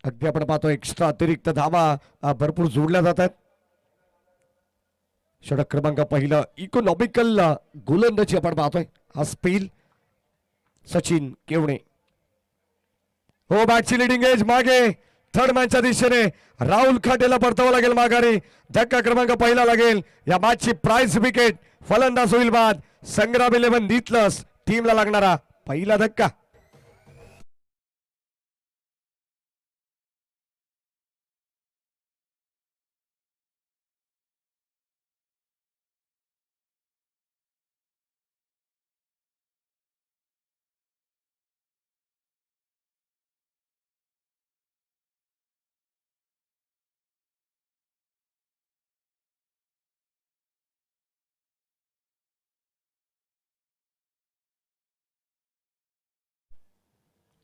अगदी आपण पाहतो एक्स्ट्रा अतिरिक्त धावा भरपूर जोडल्या जात आहेत. षटक क्रमांक पहिलं इकॉनॉमिकल गोलंदाजी आपण पाहतोय. हा स्पेल सचिन केवणे. हो बॅटची लिडिंग एज मागे थर्ड मॅनच्या दिशेने राहुल खाटेला परतावं लागेल माघारी. धक्का क्रमांक पहिला लागेल. या मॅचची प्राइज विकेट. फलंदाज होईल बाद. संग्राम 11 नितलस टीमला लागणारा पहिला धक्का.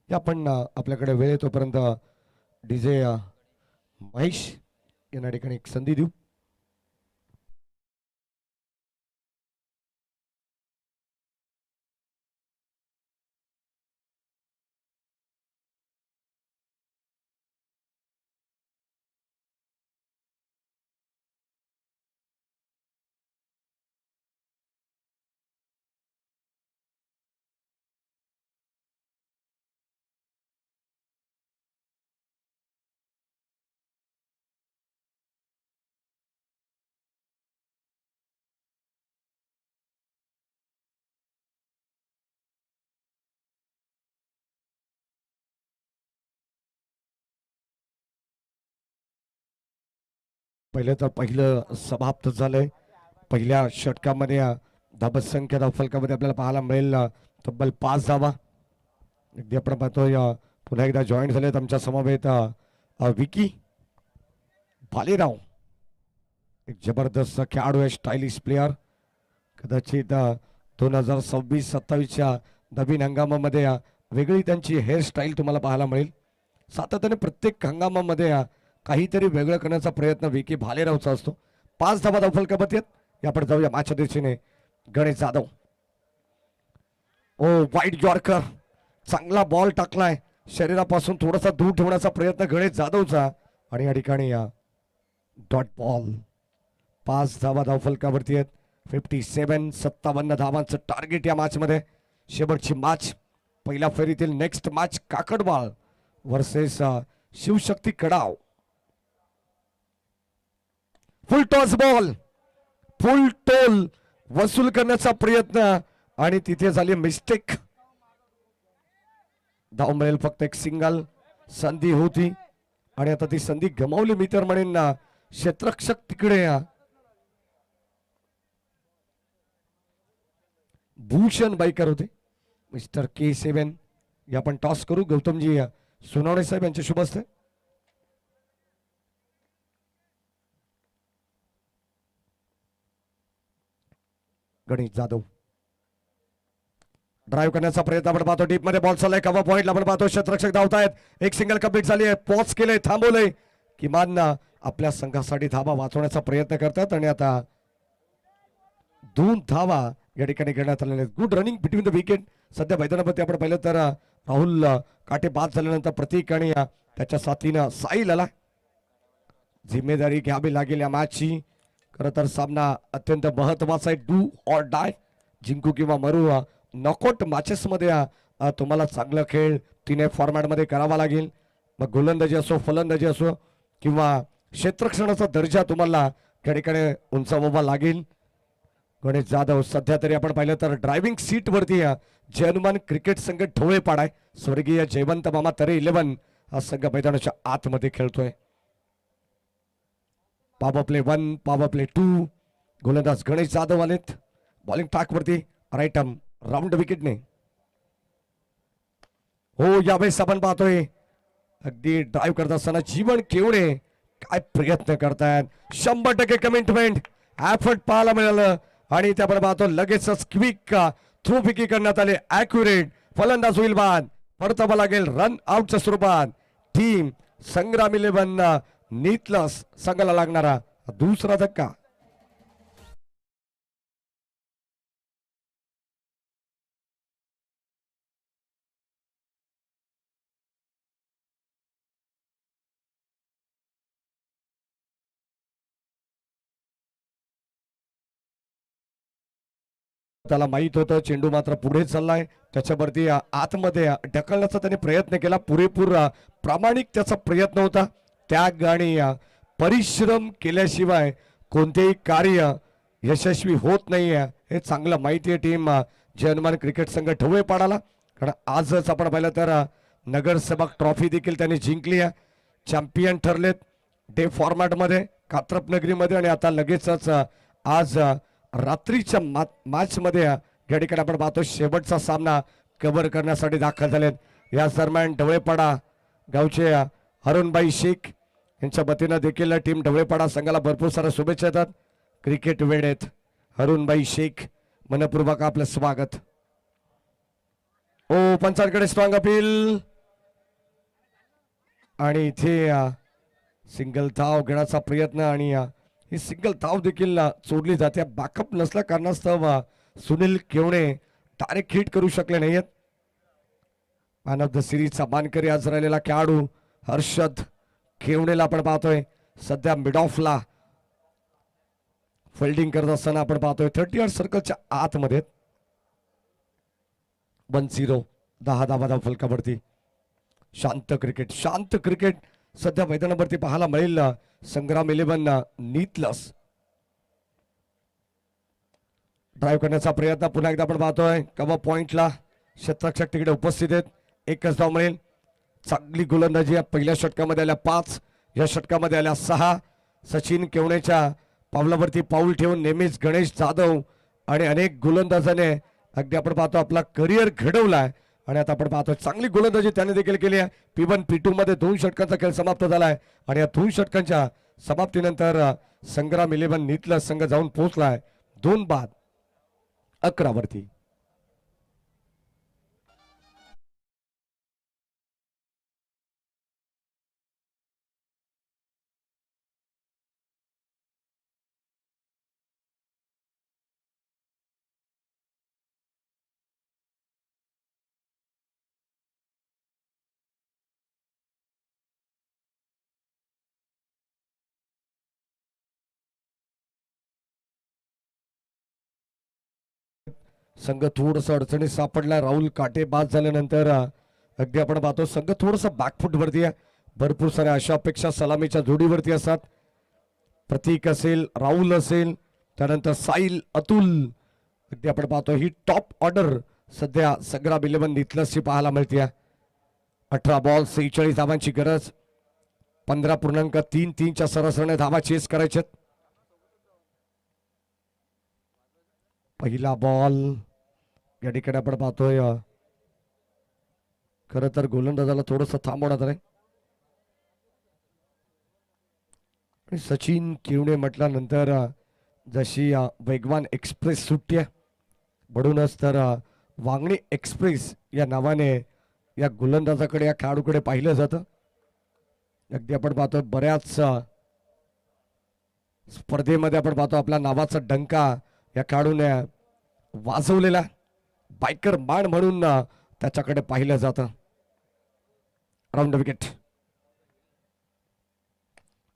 आपण आपल्याकडे वेळ येतोपर्यंत डीजे महेश यांना ठिकाणी एक संधी देऊ. पहिलं समाप्त झालंय. पहिल्या षटकामध्ये धाबसंख्या धावफलकामध्ये आपल्याला पाहायला मिळेल तब्बल 5 धावा. अगदी आपण पाहतोय पुन्हा एकदा जॉईन झालेत आमच्या समवेत विकी भालेराव. एक जबरदस्त खेळाडू आहे, स्टायलिश प्लेअर. कदाचित 2026-27च्या नवीन हंगामामध्ये वेगळी त्यांची हेअरस्टाईल तुम्हाला पाहायला मिळेल. सातत्याने प्रत्येक हंगामामध्ये काहीतरी वेगळं करण्याचा प्रयत्न विकी भालेरावचा असतो. 5 धावा धावफलकामध्ये आहेत. आपण जाऊया मॅचच्या दिशेने. गणेश जाधव, ओ वाईट यॉर्कर, चांगला बॉल टाकलाय, शरीरापासून थोडासा दूर ठेवण्याचा प्रयत्न गणेश जाधवचा आणि या ठिकाणी डॉट बॉल. 5 धावा धावफलकावरती आहेत. 57 धावांचं टार्गेट या मॅच मध्ये. शेवटची मॅच पहिल्या फेरीतील next match Kakadwal versus Shivshakti Kadav. Full toss ball, full toll वसूल करण्याचा प्रयत्न आणि तिथे झाली मिस्टेक. धाव मिळेल फक्त एक सिंगल. संधी होती आणि आता ती संधी गमावली मी तर म्हणेन क्षेत्ररक्षक तिकडे भूषण बाईकर होते. मिस्टर K7 या आपण टॉस करू. गौतमजी सोनवणे साहेब यांचे शुभ असते. गणेश जाधव ड्राईव्ह करण्याचा प्रयत्न आपण पाहतो. डीप मध्ये बॉल चाललाय. कव्हर पॉइंटला आपण पाहतो क्षेत्ररक्षक धावतायत. एक सिंगल कंप्लीट झाली आहे. पॉज केलंय, थांबवलंय. किमान आपल्या संघासाठी धावा वाचवण्याचा प्रयत्न करतात आणि आता 2 धावा या ठिकाणी घेण्यात आलेल्या आहेत. Good running between the wicket. सध्या मैदानामध्ये आपण पाहिलं तर राहुल काटे बाद झाल्यानंतर प्रतीक आणि त्याच्या साथीनं साहिल आला. जिम्मेदारी घ्यावी लागेल या मॅचची. खरं तर सामना अत्यंत महत्वाचा आहे. डू ऑर डाय, जिंकू किंवा मरू. नॉकआउट मॅचेस मध्ये तुम्हाला चांगला खेळ 3 फॉर्मॅट मध्ये करावा लागेल. मग गोलंदाजी असो, फलंदाजी असो किंवा क्षेत्ररक्षणाचा दर्जा तुम्हाला त्या ठिकाणी उंचावावा लागेल. गणेश जाधव सध्या तरी आपण पाहिलं तर ड्रायव्हिंग सीट वरती जयनुमान क्रिकेट संघ ढोळे पाडाय. स्वर्गीय जयवंत मामा तरे 11 हा संघ मैदानाच्या आतमध्ये खेळतोय. Power play 1, power play 2. गोलंदाज गणेश जाधव आलेत. बॉलिंग ट्रॅक वरती राईट आर्म राऊंड विकेटने. हो, यावेळेस आपण पाहतोय अगदी ड्राईव्ह करत असताना जीवन केवडे काय प्रयत्न करतायत. 100% कमिटमेंट एफर्ट पाहायला मिळालं आणि ते आपण पाहतो लगेचच क्विक थ्रू पिकी करण्यात आले. ॲक्युरेट फलंदाज होईल बाद. परतावा लागेल रन आउटच्या स्वरूपात. टीम संग्राम 11 नीतलस संघाला लागणारा दुसरा धक्का. त्याला माहित होतं चेंडू मात्र पुढे चाललाय. त्याच्यावरती आतमध्ये ढकलण्याचा त्याने प्रयत्न केला. पुरेपूर प्रामाणिक त्याचा प्रयत्न होता. त्याग आणि परिश्रम केल्याशिवाय कोणतेही कार्य यशस्वी होत नाहीये हे चांगलं माहिती आहे टीम जयनुमान क्रिकेट संघ ढवळे पाडाला. कारण आजच आपण पाहिलं तर नगरसेवक ट्रॉफी देखील त्यांनी जिंकली आहे. चॅम्पियन ठरलेत डे फॉर्मॅट मध्ये कात्रप नगरीमध्ये आणि आता लगेचच आज रात्रीच्या मॅच मध्ये या ठिकाणी आपण पाहतो शेवटचा सामना कव्हर करण्यासाठी दाखल झालेत. या दरम्यान ढवळेपाडा गावचे अरुणबाई शेख यांच्या वतीनं देखील टीम ढवळेपाडा संघाला भरपूर साऱ्या शुभेच्छा येतात. क्रिकेट वेळेत अरुणबाई शेख मनपूर्वक आपलं स्वागत. ओ पंचांकडे स्ट्रॉंग अपील आणि इथे सिंगल धाव घेण्याचा प्रयत्न आणि ही सिंगल धाव देखील सोडली जाते. बॅकअप नसल्या कारणास्तव सुनील केवणे डायरेक्ट हिट करू शकले नाहीयेत. मॅन ऑफ द सिरीजचा मानकरी आज राहिलेला खेळाडू हर्षद केवणेला आपण पाहतोय सध्या मिड ऑफला फिल्डिंग करत असताना आपण पाहतोय 30 यार्ड सर्कलच्या आतमध्ये. 1-0 10 धावा फलकावरती. शांत क्रिकेट सध्या मैदानावरती पाहायला मिळेल. संग्राम 11 नीतलस ड्राईव्ह करण्याचा प्रयत्न पुन्हा एकदा आपण पाहतोय. कव्हर पॉइंटला क्षेत्ररक्षक तिकडे उपस्थित आहेत. एकच धाव मिळेल. चांगली गोलंदाजी या पहिल्या षटकामध्ये आल्या 5, या षटकामध्ये आल्या 6. सचिन केवणेच्या पावलावरती पाऊल ठेवून नेहमीच गणेश जाधव आणि अनेक गोलंदाजाने अगदी आपण पाहतो आपला करिअर घडवलाय आणि आता आपण पाहतो चांगली गोलंदाजी त्याने देखील केली आहे. P1 P2 मध्ये 2 षटकांचा खेळ समाप्त झालाय आणि या 2 षटकांच्या समाप्तीनंतर संग्राम 11 नीतला संघ जाऊन पोहोचलाय 2-11 वरती. संघ थोडस अडचणीत सापडला. राहुल काटे बाद झाल्यानंतर अगदी आपण पाहतो संघ थोडस बॅकफुट वरती आहे. भरपूर साऱ्या अशा अपेक्षा सलामीच्या जोडीवरती असतात. प्रतीक असेल, राहुल असेल, त्यानंतर साहिल, अतुल, अगदी आपण पाहतो ही टॉप ऑर्डर सध्या संग्राम 11 नीतलसची पाहायला मिळते. 18 बॉल 46 धावांची गरज. 15.33च्या सरासरीने धावा चेस करायच्यात. पहिला बॉल या ठिकाणी आपण पाहतोय खर तर गोलंदाजाला थोडस थांबवण्यात आलंय आणि सचिन केवणे म्हटल्यानंतर जशी वेगवान एक्सप्रेस सुटते म्हणूनच तर वांगणी एक्सप्रेस या नावाने या गोलंदाजाकडे या खेळाडूकडे पाहिलं जातं. अगदी आपण पाहतोय बऱ्याच स्पर्धेमध्ये आपण पाहतो आपल्या नावाचा डंका या खेळाडूने वाजवलेला. बायकर मान म्हणून त्याच्याकडे पाहिलं जातं. Round wicket.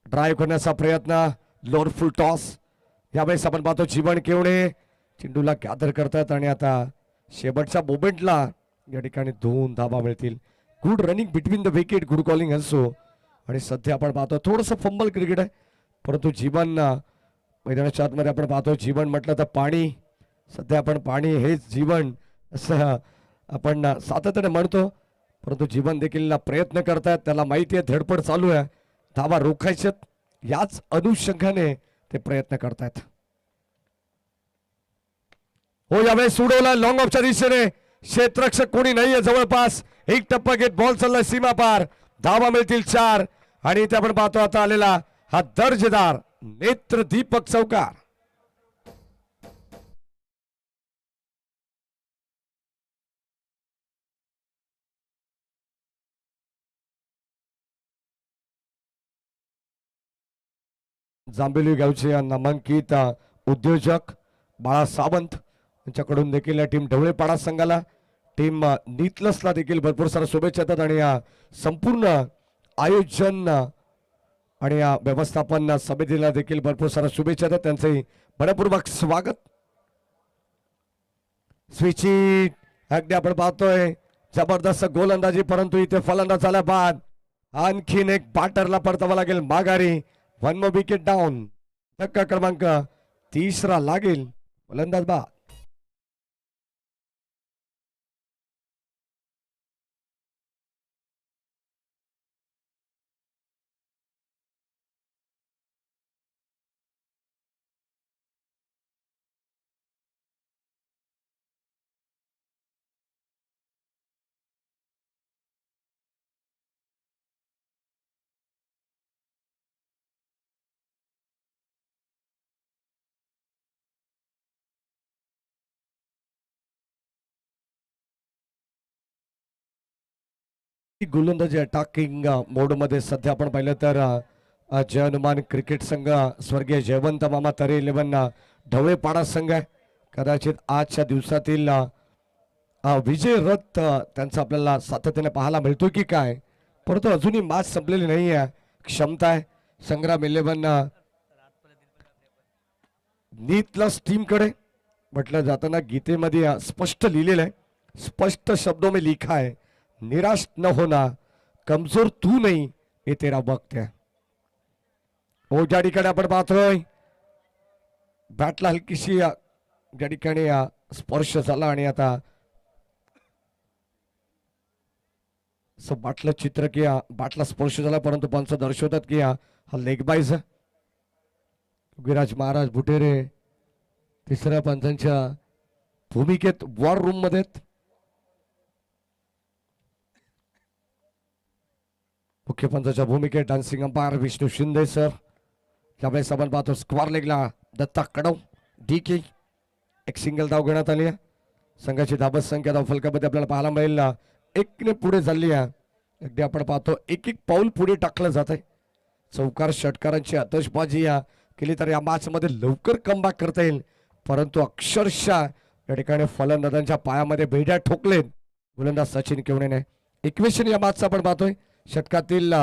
ड्राईव्ह करण्याचा प्रयत्न, लोअर फुल टॉस. यावेळेस आपण पाहतो जीवन केवणे चेंडूला गॅदर करतात आणि आता शेवटच्या मोमेंटला या ठिकाणी 2 धावा मिळतील. Good running between the wicket, good calling असो. आणि सध्या आपण पाहतो थोडंसं फंबल क्रिकेट आहे, परंतु जीवन मैदानाच्या आतमध्ये आपण पाहतो जीवन म्हटलं तर पाणी. सध्या आपण पाणी हेच जीवन असं आपण सातत्याने म्हणतो, परंतु जीवन देखील प्रयत्न करतायत. त्याला माहिती आहे धडपड चालू आहे, धावा रोखायच्यात, याच अनुषंगाने ते प्रयत्न करतायत. हो यावेळेस सोडवला लॉंग ऑफच्या दिशेने. क्षेत्ररक्षक कोणी नाहीये जवळपास. एक टप्पा घेत बॉल चाललाय सीमा पार. धावा मिळतील 4 आणि इथे आपण पाहतो आता आलेला हा दर्जेदार नेत्र दीपक चौकार. जांभेली गावचे नामांकित उद्योजक बाळा सावंत यांच्याकडून देखील टीम ढवळेपाडा संघाला, टीम नीतलसला देखील भरपूर साऱ्या शुभेच्छा येतात आणि संपूर्ण आयोजन आणि व्यवस्थापन समितीला देखील भरपूर साऱ्या शुभेच्छा येतात. त्यांचे मनपूर्वक स्वागत. स्विचिट अगदी आपण पाहतोय जबरदस्त गोलंदाजी, परंतु इथे फलंदाज झाला बाद. आणखीन एक बॅटरला परतावा लागेल माघारी. 1 मोर विकेट डाऊन. धक्का क्रमांक 3 लागेल. फलंदाज बाद. गोलंदाजी अटॅकिंग मोड मध्ये सध्या आपण पाहिलं तर जय हनुमान क्रिकेट संघ स्वर्गीय जयवंत मामा तरे 11 ढवळेपाडा संघ आहे. कदाचित आजच्या दिवसातील विजय रथ त्यांचा आपल्याला सातत्याने पाहायला मिळतो की काय, परंतु अजूनही मॅच संपलेली नाही आहे. क्षमता आहे संग्राम 11 नीतलस टीम कडे. म्हटलं जाताना गीतेमध्ये स्पष्ट लिहिलेलं आहे, स्पष्ट शब्दों में लिखा है, निराश न होना, कमजोर तू नहीं, ये तेरा वक्त है. हो ज्या ठिकाणी आपण पाहतोय बॅटला हलकीशी ज्या ठिकाणी स्पर्श झाला आणि आता बाटलं चित्र की बाटला स्पर्श झाला, परंतु पंच दर्शवतात की हा लेग बाईज. विराज महाराज बुटेरे तिसऱ्या पंचांच्या भूमिकेत वॉर रूम मध्ये मुख्य पंचाच्या भूमिकेत dancing umpire Vishnu Shinde sir. त्यावेळेस आपण पाहतो स्क्वार लेगला दत्ता कडव DK. एक सिंगल धाव घेण्यात आली आहे. संघाची धाबत संख्या धाव फलकामध्ये आपल्याला पाहायला मिळेल 1ने पुढे चालली आहे. अगदी आपण पाहतो एक एक पाऊल पुढे टाकलं जात आहे. चौकार षटकारांची आतषबाजी केली तर या मॅच मध्ये लवकर कमबॅक करता येईल, परंतु अक्षरशः या ठिकाणी फलंदाजांच्या पायामध्ये बेड्या ठोकलेत गोलंदाज सचिन केवणेने. इक्वेशन या मॅचचा आपण पाहतोय. षटकातील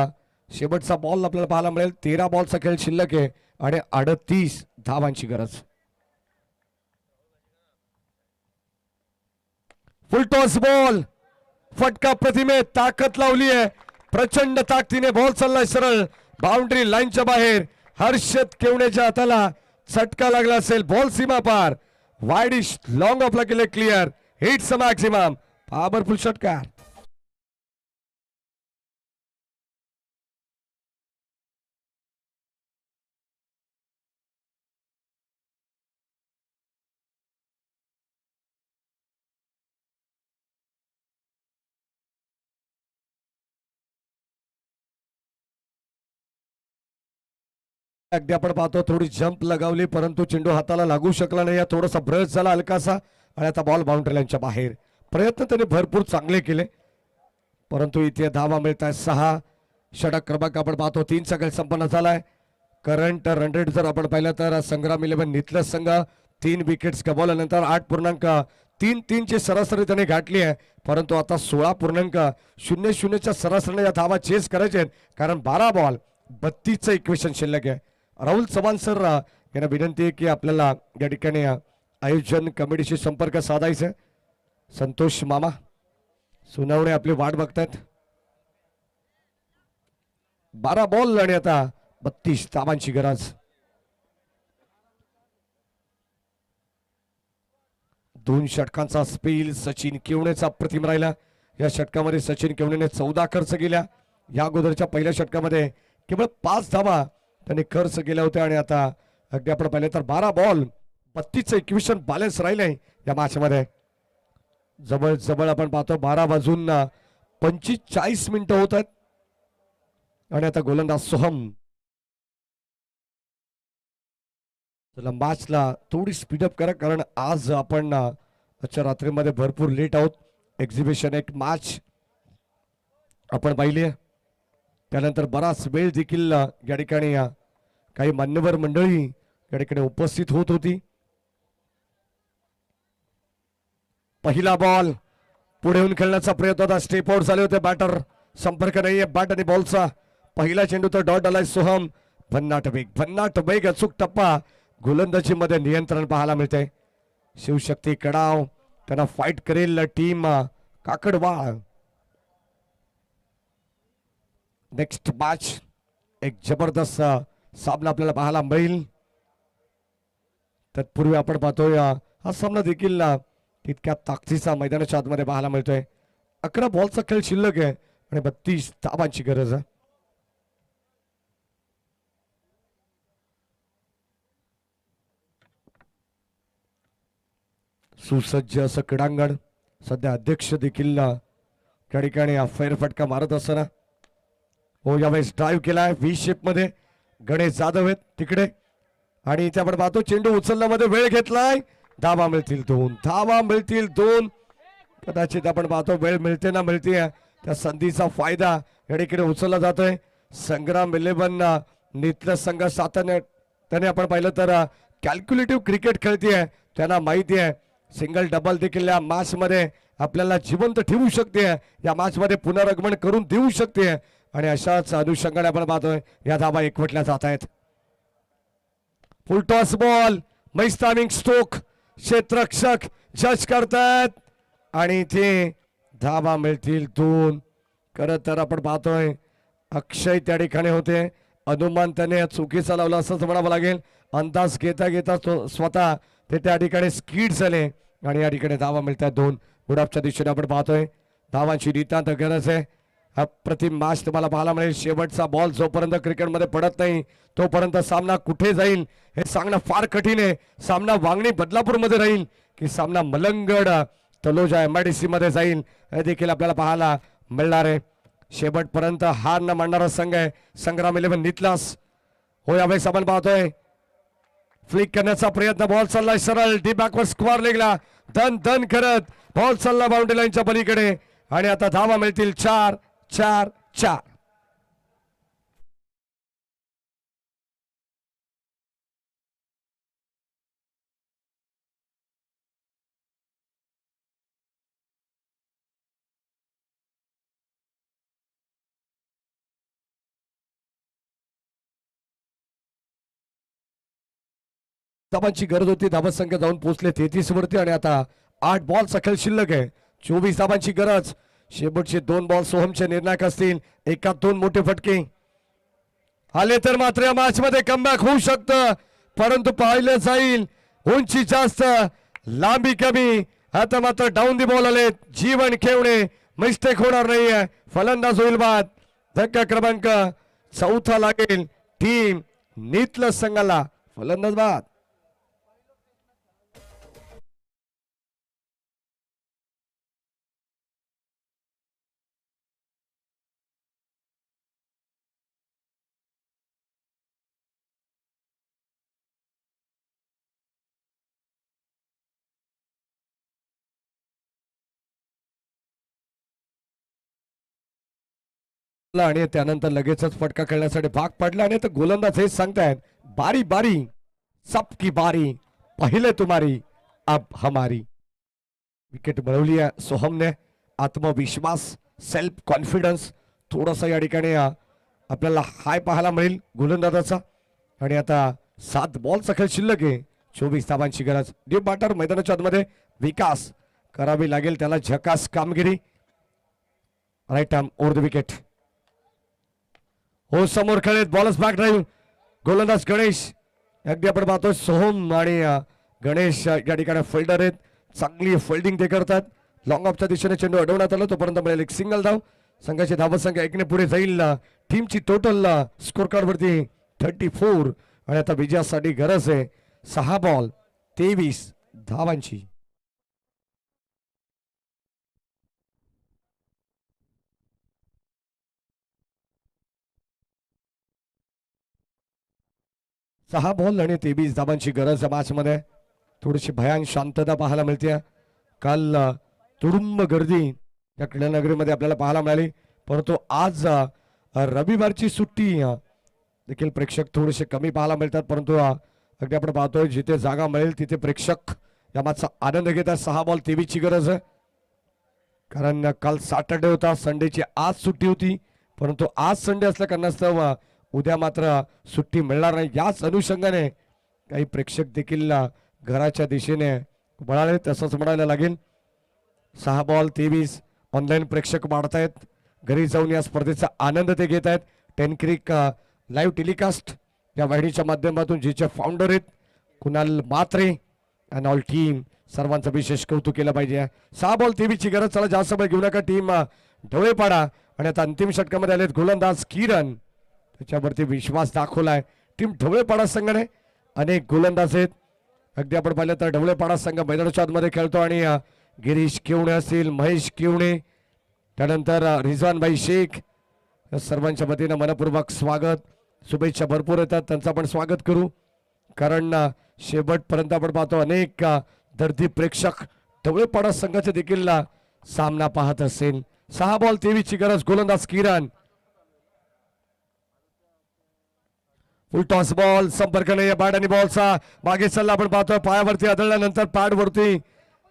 शेवटचा बॉल आपल्याला पाहायला मिळेल. 13 बॉलचा खेळ शिल्लक आहे आणि 38 धावांची गरज. फुल टॉस बॉल फटका प्रतिमे ताकद लावली आहे. प्रचंड ताकदीने बॉल चाललाय सरळ बाउंड्री लाईनच्या बाहेर. हर्षद केवणेच्या हाताला चटका लागला असेल. बॉल सीमा पार वाईडिश लॉंग ऑफला केले क्लिअर. हिट्स मॅक्सिमम पॉवरफुल षटकार. अगदी आपण पाहतो थोडी जंप लगावली, परंतु चेंडू हाताला लागू शकला नाही. थोडासा ब्रश झाला हलकासा आणि आता बॉल बाउंड्री लाईनच्या बाहेर. प्रयत्न त्यांनी भरपूर चांगले केले, परंतु इथे धावा मिळत आहे 6. षटक क्रमांक आपण पाहतो 3चा खेळ संपन्न झालाय. करंट रन रेट जर आपण पाहिलं तर संग्राम 11 नितलस संघ 3 विकेट्स गमावल्यानंतर 8.33 ची सरासरी त्याने गाठली आहे, परंतु आता 16.00 च्या सरासरीने या धावा चेस करायचे आहेत, कारण 12 बॉल 32चं इक्वेशन शिल्लक आहे. राहुल चव्हाण सर यांना विनंती आहे की आपल्याला या ठिकाणी आयोजन कमिटीशी संपर्क साधायचा. संतोष मामा सुनावणे आपली वाट बघतायत. 12 बॉल आणि आता 32 धावांची गरज. 2 षटकांचा स्पेल सचिन केवणेचा प्रतिम राहिला. या षटकामध्ये सचिन केवणेने 14 खर्च केल्या. या अगोदरच्या पहिल्या षटकामध्ये केवळ 5 धावा त्यांनी खर्च केल्या होत्या आणि आता अगदी आपण पाहिले तर 12 बॉल 32चं इक्वेशन बॅलन्स राहिले या मॅच मध्ये. जवळ जवळ आपण पाहतो 12 वाजून 45 मिनिटं होत आहेत आणि आता गोलंदाज सोहम. चला मॅचला थोडी स्पीडअप करा, कारण आज आपण आजच्या रात्रीमध्ये भरपूर लेट आहोत. एक्झिबिशन एक मॅच आपण पाहिली आहे, त्यानंतर बराच वेळ देखील या ठिकाणी काही मान्यवर मंडळी या ठिकाणी उपस्थित होत होती. पहिला बॉल पुढे येऊन खेळण्याचा प्रयत्न होता. स्टेप आउट झाले होते बॅटर. संपर्क नाहीये बॅट आणि बॉलचा. पहिला चेंडू तर डॉट आलाय सोहम. भन्नाट वेग अचूक टप्पा. गोलंदाजी मध्ये नियंत्रण पाहायला मिळते. शिवशक्ती कडाव त्यांना फाईट करेल टीम काकडवाळ. नेक्स्ट मॅच एक जबरदस्त सामना आपल्याला पाहायला मिळेल. तत्पूर्वी आपण पाहतोय हा सामना देखील तितक्या ताकदीचा मैदानाच्या आतमध्ये पाहायला मिळतोय. 11 बॉलचा खेळ शिल्लक आहे आणि 32 धावांची गरज आहे. सुसज्ज असं क्रीडांगण. सध्या अध्यक्ष देखील त्या ठिकाणी फेरफटका मारत असताना हो यावेळेस ड्राईव्ह केलाय व्ही शेप मध्ये. गणेश जाधव आहेत तिकडे आणि इथे आपण पाहतो चेंडू उचलण्यामध्ये वेळ घेतलाय. धावा मिळतील 2. कदाचित आपण पाहतो वेळ मिळते ना मिळते त्या संधीचा फायदा या ठिकाणी उचलला जातोय. संग्राम 11 नितलस संघ साताने त्याने आपण पाहिलं तर कॅल्क्युलेटिव्ह क्रिकेट खेळतीये. त्यांना माहिती आहे सिंगल डबल देखील या मॅच मध्ये आपल्याला जिवंत ठेवू शकते, या मॅच मध्ये पुनरागमन करून देऊ शकते आणि अशाच अनुषंगाने आपण पाहतोय या धावा एकवटल्या जात आहेत. फुल टॉस बॉल मैस्तामिंग स्टोक क्षेत्ररक्षक जज करतात आणि इथे धावा मिळतील 2. खरं तर आपण पाहतोय अक्षय त्या ठिकाणी होते. अनुमान त्याने चुकीचा लावला असंच म्हणावं लागेल. अंदाज घेता घेता स्वतः ते त्या ठिकाणी स्कीड झाले आणि या ठिकाणी धावा मिळतात 2. गुडापच्या दिशेने आपण पाहतोय धावांची नितांत गरज आहे. अप्रतिम मॅच तुम्हाला पाहायला मिळेल. शेवटचा बॉल जोपर्यंत क्रिकेटमध्ये पडत नाही तोपर्यंत सामना कुठे जाईल हे सांगणं फार कठीण आहे. सामना वांगणी बदलापूरमध्ये राहील की सामना मलंगड तलोजा MIDC मध्ये जाईल हे देखील आपल्याला पाहायला मिळणार आहे. शेवटपर्यंत हार न मानणारा संघ आहे संग्राम 11 नितलास. हो यावेळेस आपण पाहतोय फ्लिक करण्याचा प्रयत्न. बॉल चाललाय सरळ डी बॅकवर्ड स्क्वेअर लेगला धन धन करत बॉल चालला बाउंड्री लाईनच्या पलीकडे आणि आता धावा मिळतील 4-4-4. धावांची गरज होती. धावत संख्या जाऊन पोहोचले 33 वरती आणि आता 8 बॉलचा खेळ शिल्लक आहे. 24 धावांची गरज. शेवटचे 2 बॉल सोहमचे निर्णायक असतील. एकात 2 मोठे फटके आले तर मात्र या मॅच मध्ये कमबॅक होऊ शकतं परंतु पाहिलं जाईल उंची जास्त लांबी कमी. आता मात्र डाऊन दी बॉल आले. जीवन खेवणे मिस्टेक होणार नाहीये. फलंदाज होईल बाद. धक्का क्रमांक 4 लागेल टीम नितल संघाला. फलंदाज बाद. आणि त्यानंतर लगेचच फटका खेळण्यासाठी भाग पडला आणि आता गोलंदाज हेच सांगतायत बारी बारी सबकी बारी पहिले तुम्हारी अब हमारी. विकेट मिळवली आहे सोहमने. आत्मविश्वास सेल्फ कॉन्फिडन्स थोडासा या ठिकाणी आपल्याला हाय पाहायला मिळेल गोलंदाजाचा. आणि आता 7 बॉलचा खेळ शिल्लक आहे. 24 धावांची गरज. डीप बॅटर मैदानाच्या आतमध्ये विकास करावी लागेल त्याला. झकास कामगिरी. Right arm over the wicket. हो समोर खेळत बॉलच बॅक ड्राईव्ह. गोलंदाज गणेश. अगदी आपण पाहतोय सोहम आणि गणेश या ठिकाणी फिल्डर आहेत. चांगली फिल्डिंग ते करतात. लॉंग ऑफच्या दिशेने चेंडू अडवण्यात आला तोपर्यंत मिळेल एक सिंगल धाव. संघाची धावत संख्या 1 ने पुढे जाईल. टीमची टोटल स्कोर कार्ड वरती 34 आणि आता विजयासाठी गरज आहे 6 बॉल 23 धावांची. सहा बॉल आणि 23 धावांची गरज या मॅच मध्ये. थोडीशी भयान शांतता पाहायला मिळते. काल तुडुंब गर्दी या क्रीडानगरीमध्ये आपल्याला पाहायला मिळाली परंतु आज रविवारची सुट्टी देखील प्रेक्षक थोडेसे कमी पाहायला मिळतात परंतु अगदी आपण पाहतोय जिथे जागा मिळेल तिथे प्रेक्षक या मॅचचा आनंद घेतात. 6 बॉल 23 ची गरज आहे कारण काल सॅटर्डे होता. संडेची आज सुट्टी होती परंतु आज संडे असल्या कारणास्तव उद्या मात्र सुट्टी मिळणार नाही. याच अनुषंगाने काही प्रेक्षक देखील घराच्या दिशेने वळाले तसंच म्हणायला लागेल. 6 बॉल 23 ऑनलाईन प्रेक्षक वाढतायत. घरी जाऊन या स्पर्धेचा आनंद ते घेत आहेत. 10 क्रिक लाईव्ह टेलिकास्ट या वाहिनीच्या माध्यमातून जिचे फाउंडर आहेत कुणाल मात्रे अँड ऑल टीम सर्वांचं विशेष कौतुक केलं पाहिजे. 6 बॉल 23 ची गरज. चला जास्त वेळ घेऊ नका. टीम ढवळेपाडा आणि आता अंतिम षटकामध्ये आलेत गोलंदाज किरण. त्याच्यावरती विश्वास दाखवलाय टीम ढवळेपाडा संघाने. अनेक गोलंदाज आहेत. अगदी आपण पाहिलं तर ढवळेपाडा संघ मैदानाच्या आतमध्ये खेळतो आणि गिरीश केवणे असतील महेश केवणे त्यानंतर रिजवानभाई शेख या सर्वांच्या वतीनं मनपूर्वक स्वागत शुभेच्छा भरपूर येतात त्यांचं आपण स्वागत करू कारण शेवटपर्यंत आपण पाहतो अनेक दर्दी प्रेक्षक ढवळेपाडा संघाचे देखील सामना पाहत असेल. 6 बॉल 23 ची गरज. गोलंदाज किरण. फुल टॉस बॉल संपर्क नाही बॅट आणि बॉलचा मागे चालला आपण पाहतोय पायावरती आदळल्यानंतर पॅड वरती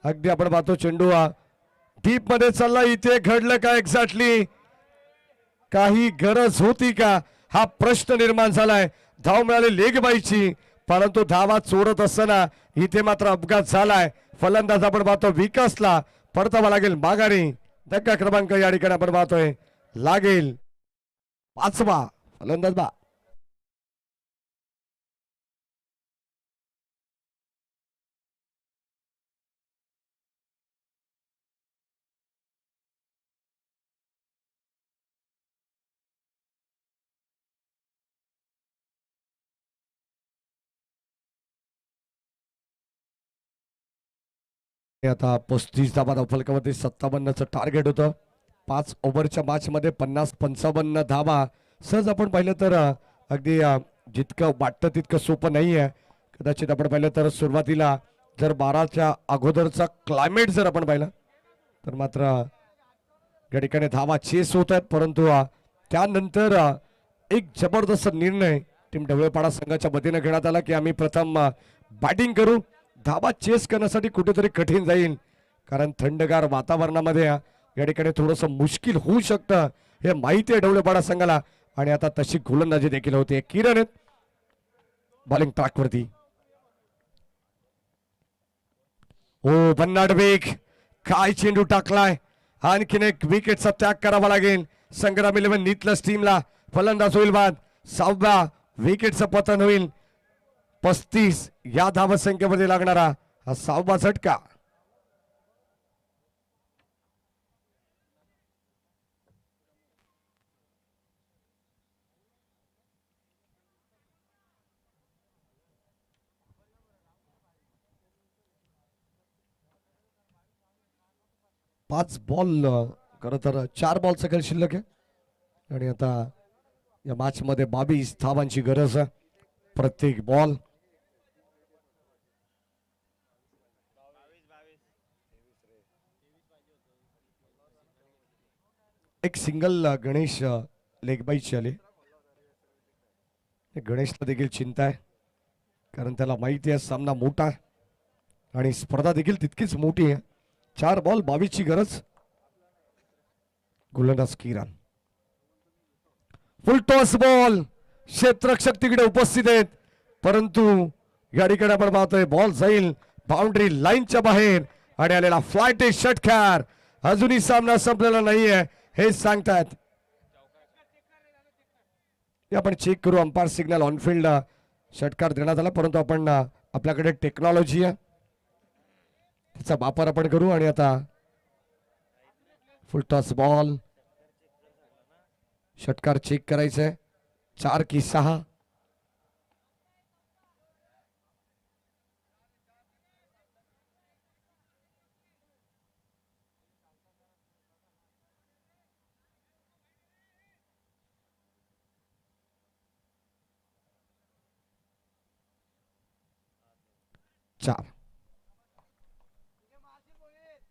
अगदी आपण पाहतो चेंडू डीप मध्ये चालला. इथे घडलं का एक्झॅक्टली काही गरज होती का हा प्रश्न निर्माण झालाय. धाव मिळाली लेग बाईची परंतु धावा चोरत असताना इथे मात्र अपघात झालाय. फलंदाज आपण पाहतो विकासला परतावा लागेल माघारी. धक्का क्रमांक या ठिकाणी आपण पाहतोय लागेल 5वा. फलंदाज बा आता 35 धावा फलकामध्ये 57चं टार्गेट होतं. 5 ओव्हरच्या मॅच मध्ये 50-55 धावा सहज आपण पाहिलं तर अगदी जितकं वाटतं तितकं सोपं नाही आहे. कदाचित आपण पाहिलं तर सुरुवातीला जर 12च्या अगोदरचा क्लायमेट जर आपण पाहिलं तर मात्र या ठिकाणी धावा चेस होत आहेत, परंतु त्यानंतर एक जबरदस्त निर्णय टीम ढवळेपाडा संघाच्या वतीने घेण्यात आला की आम्ही प्रथम बॅटिंग करू. धावा चेस करण्यासाठी कुठेतरी कठीण जाईल, कारण थंडगार वातावरणामध्ये या ठिकाणी थोडंसं मुश्किल होऊ शकतं हे माहिती आहे ढवळेपाडा संघाला. आणि आता तशी गोलंदाजी देखील होते. किरण बॉलिंग ट्रॅकवरती. ओ भन्नाट वेग, काय चेंडू टाकलाय. आणखीन एक विकेटचा त्याग करावा लागेल संग्राम 11 नीतलस टीमला. फलंदाज होईल बाद. 6व्या विकेटचं पतन होईल. 35 या धावसंख्येमध्ये लागणारा हा 6वा झटका. पाच बॉल खरं तर 4 बॉलचा खेळ शिल्लक आहे आणि आता या मॅच मध्ये 22 धावांची गरज आहे प्रत्येक बॉल. एक सिंगल गणेश लेगबाईची आली. गणेशला देखील चिंता आहे, कारण त्याला माहिती आहे सामना मोठा आहे आणि स्पर्धा देखील तितकीच मोठी आहे. 4 बॉल 22 ची गरज. गोलंदाज किरण. फुल टॉस बॉल. क्षेत्ररक्षक तिकडे उपस्थित आहेत, परंतु या ठिकाणी आपण पाहतोय बॉल जाईल बाउंड्री लाईनच्या बाहेर आणि आलेला फ्लाइट षटकार. अजूनही सामना संपलेला नाहीये हे सांगतात. आपण चेक करू. अंपायर सिग्नल ऑनफिल्ड षटकार देण्यात आला, परंतु आपण आपल्याकडे टेक्नॉलॉजी आहे त्याचा वापर आपण करू. आणि आता फुल टॉस बॉल. षटकार चेक करायचंय. 4 की 6.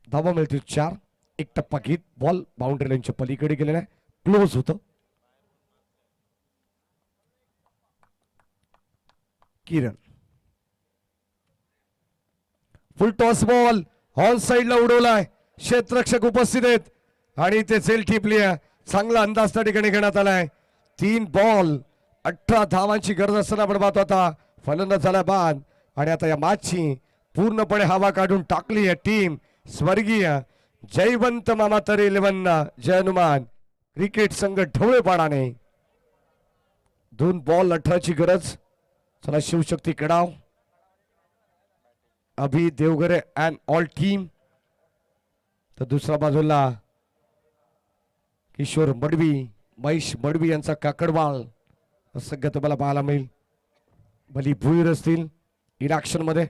धावा मिळतील 4. एक टप्पा घेत बॉल बाउंड्री लाईनच्या पलीकडे गेलेला आहे. क्लोज होतं. किरण. फुल टॉस बॉल ऑन साइडला उडवलाय. क्षेत्ररक्षक उपस्थित आहेत आणि ते झेल टिपली आहे. चांगला अंदाज त्या ठिकाणी घेण्यात आलाय. 3 बॉल 18 धावांची गरज असताना आपण पाहतो आता फलंदाज झाला बाद. आणि आता या मॅचची पूर्णपणे हवा काढून टाकली आहे टीम स्वर्गीय जयवंत मामातर 11 जय हनुमान क्रिकेट संघ ढवळेपाडाने. 2 बॉल 18 ची गरज. चला शिवशक्ती कडाव, अभि देवगरे अँड ऑल टीम. तर दुसऱ्या बाजूला किशोर मडवी, महेश मडवी यांचा काकडवाळ संघ तुम्हाला पाहायला मिळेल. भली भुईर असतील इन ऍक्शन मध्ये.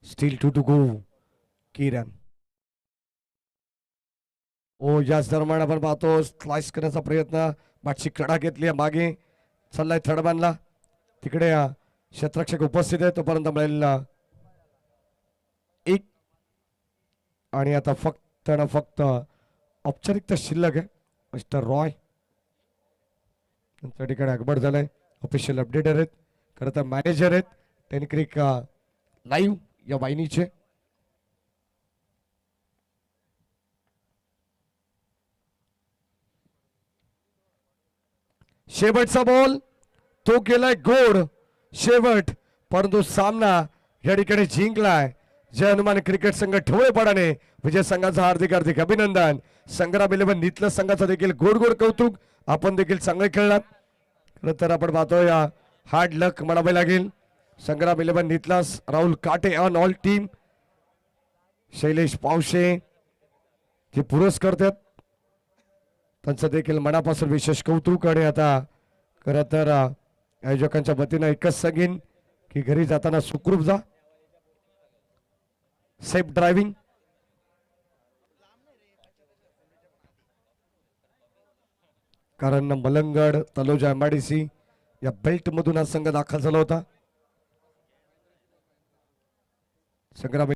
Still to go. किरण. ओ याच दरम्यान आपण पाहतो स्लाइस करण्याचा प्रयत्न. मागची कडा घेतली मागे चाललाय थर्डमॅनला. तिकडे क्षेत्ररक्षक उपस्थित आहे तोपर्यंत मिळेल 1. आणि आता फक्त औपचारिकता शिल्लक आहे. मिस्टर रॉय त्या ठिकाणी अकबर झालाय. ऑफिशियल अपडेटर आहेत, खरं तर मॅनेजर आहेत टेनक्रिक लाईव्ह या वाहिनीचे. शेवटचा बॉल तो केलाय गोड शेवट, परंतु सामना या ठिकाणी जिंकलाय जय हनुमान क्रिकेट संघ ढवळेपाडाने. विजय संघाचा हार्दिक अभिनंदन. संग्राम 11 नीतलं संघाचा देखील गोड गोड कौतुक. आपण देखील चांगले खेळलात. खरं तर आपण पाहतोय हार्ड लक म्हणावे लागेल. संग्राम 11 नीतलास, राहुल काटे on all team, Shailesh Pawshe जे पुरस्कार देतात त्यांचं देखील मनापासून विशेष कौतुक. आणि आता खरं तर आयोजकांच्या वतीनं एकच सांगेन की घरी जाताना सुखरूप जा, सेफ ड्रायव्हिंग. कारण मलंगड तलोजा MIDC या बेल्ट मधून हा संघ दाखल झाला होता. संग्राम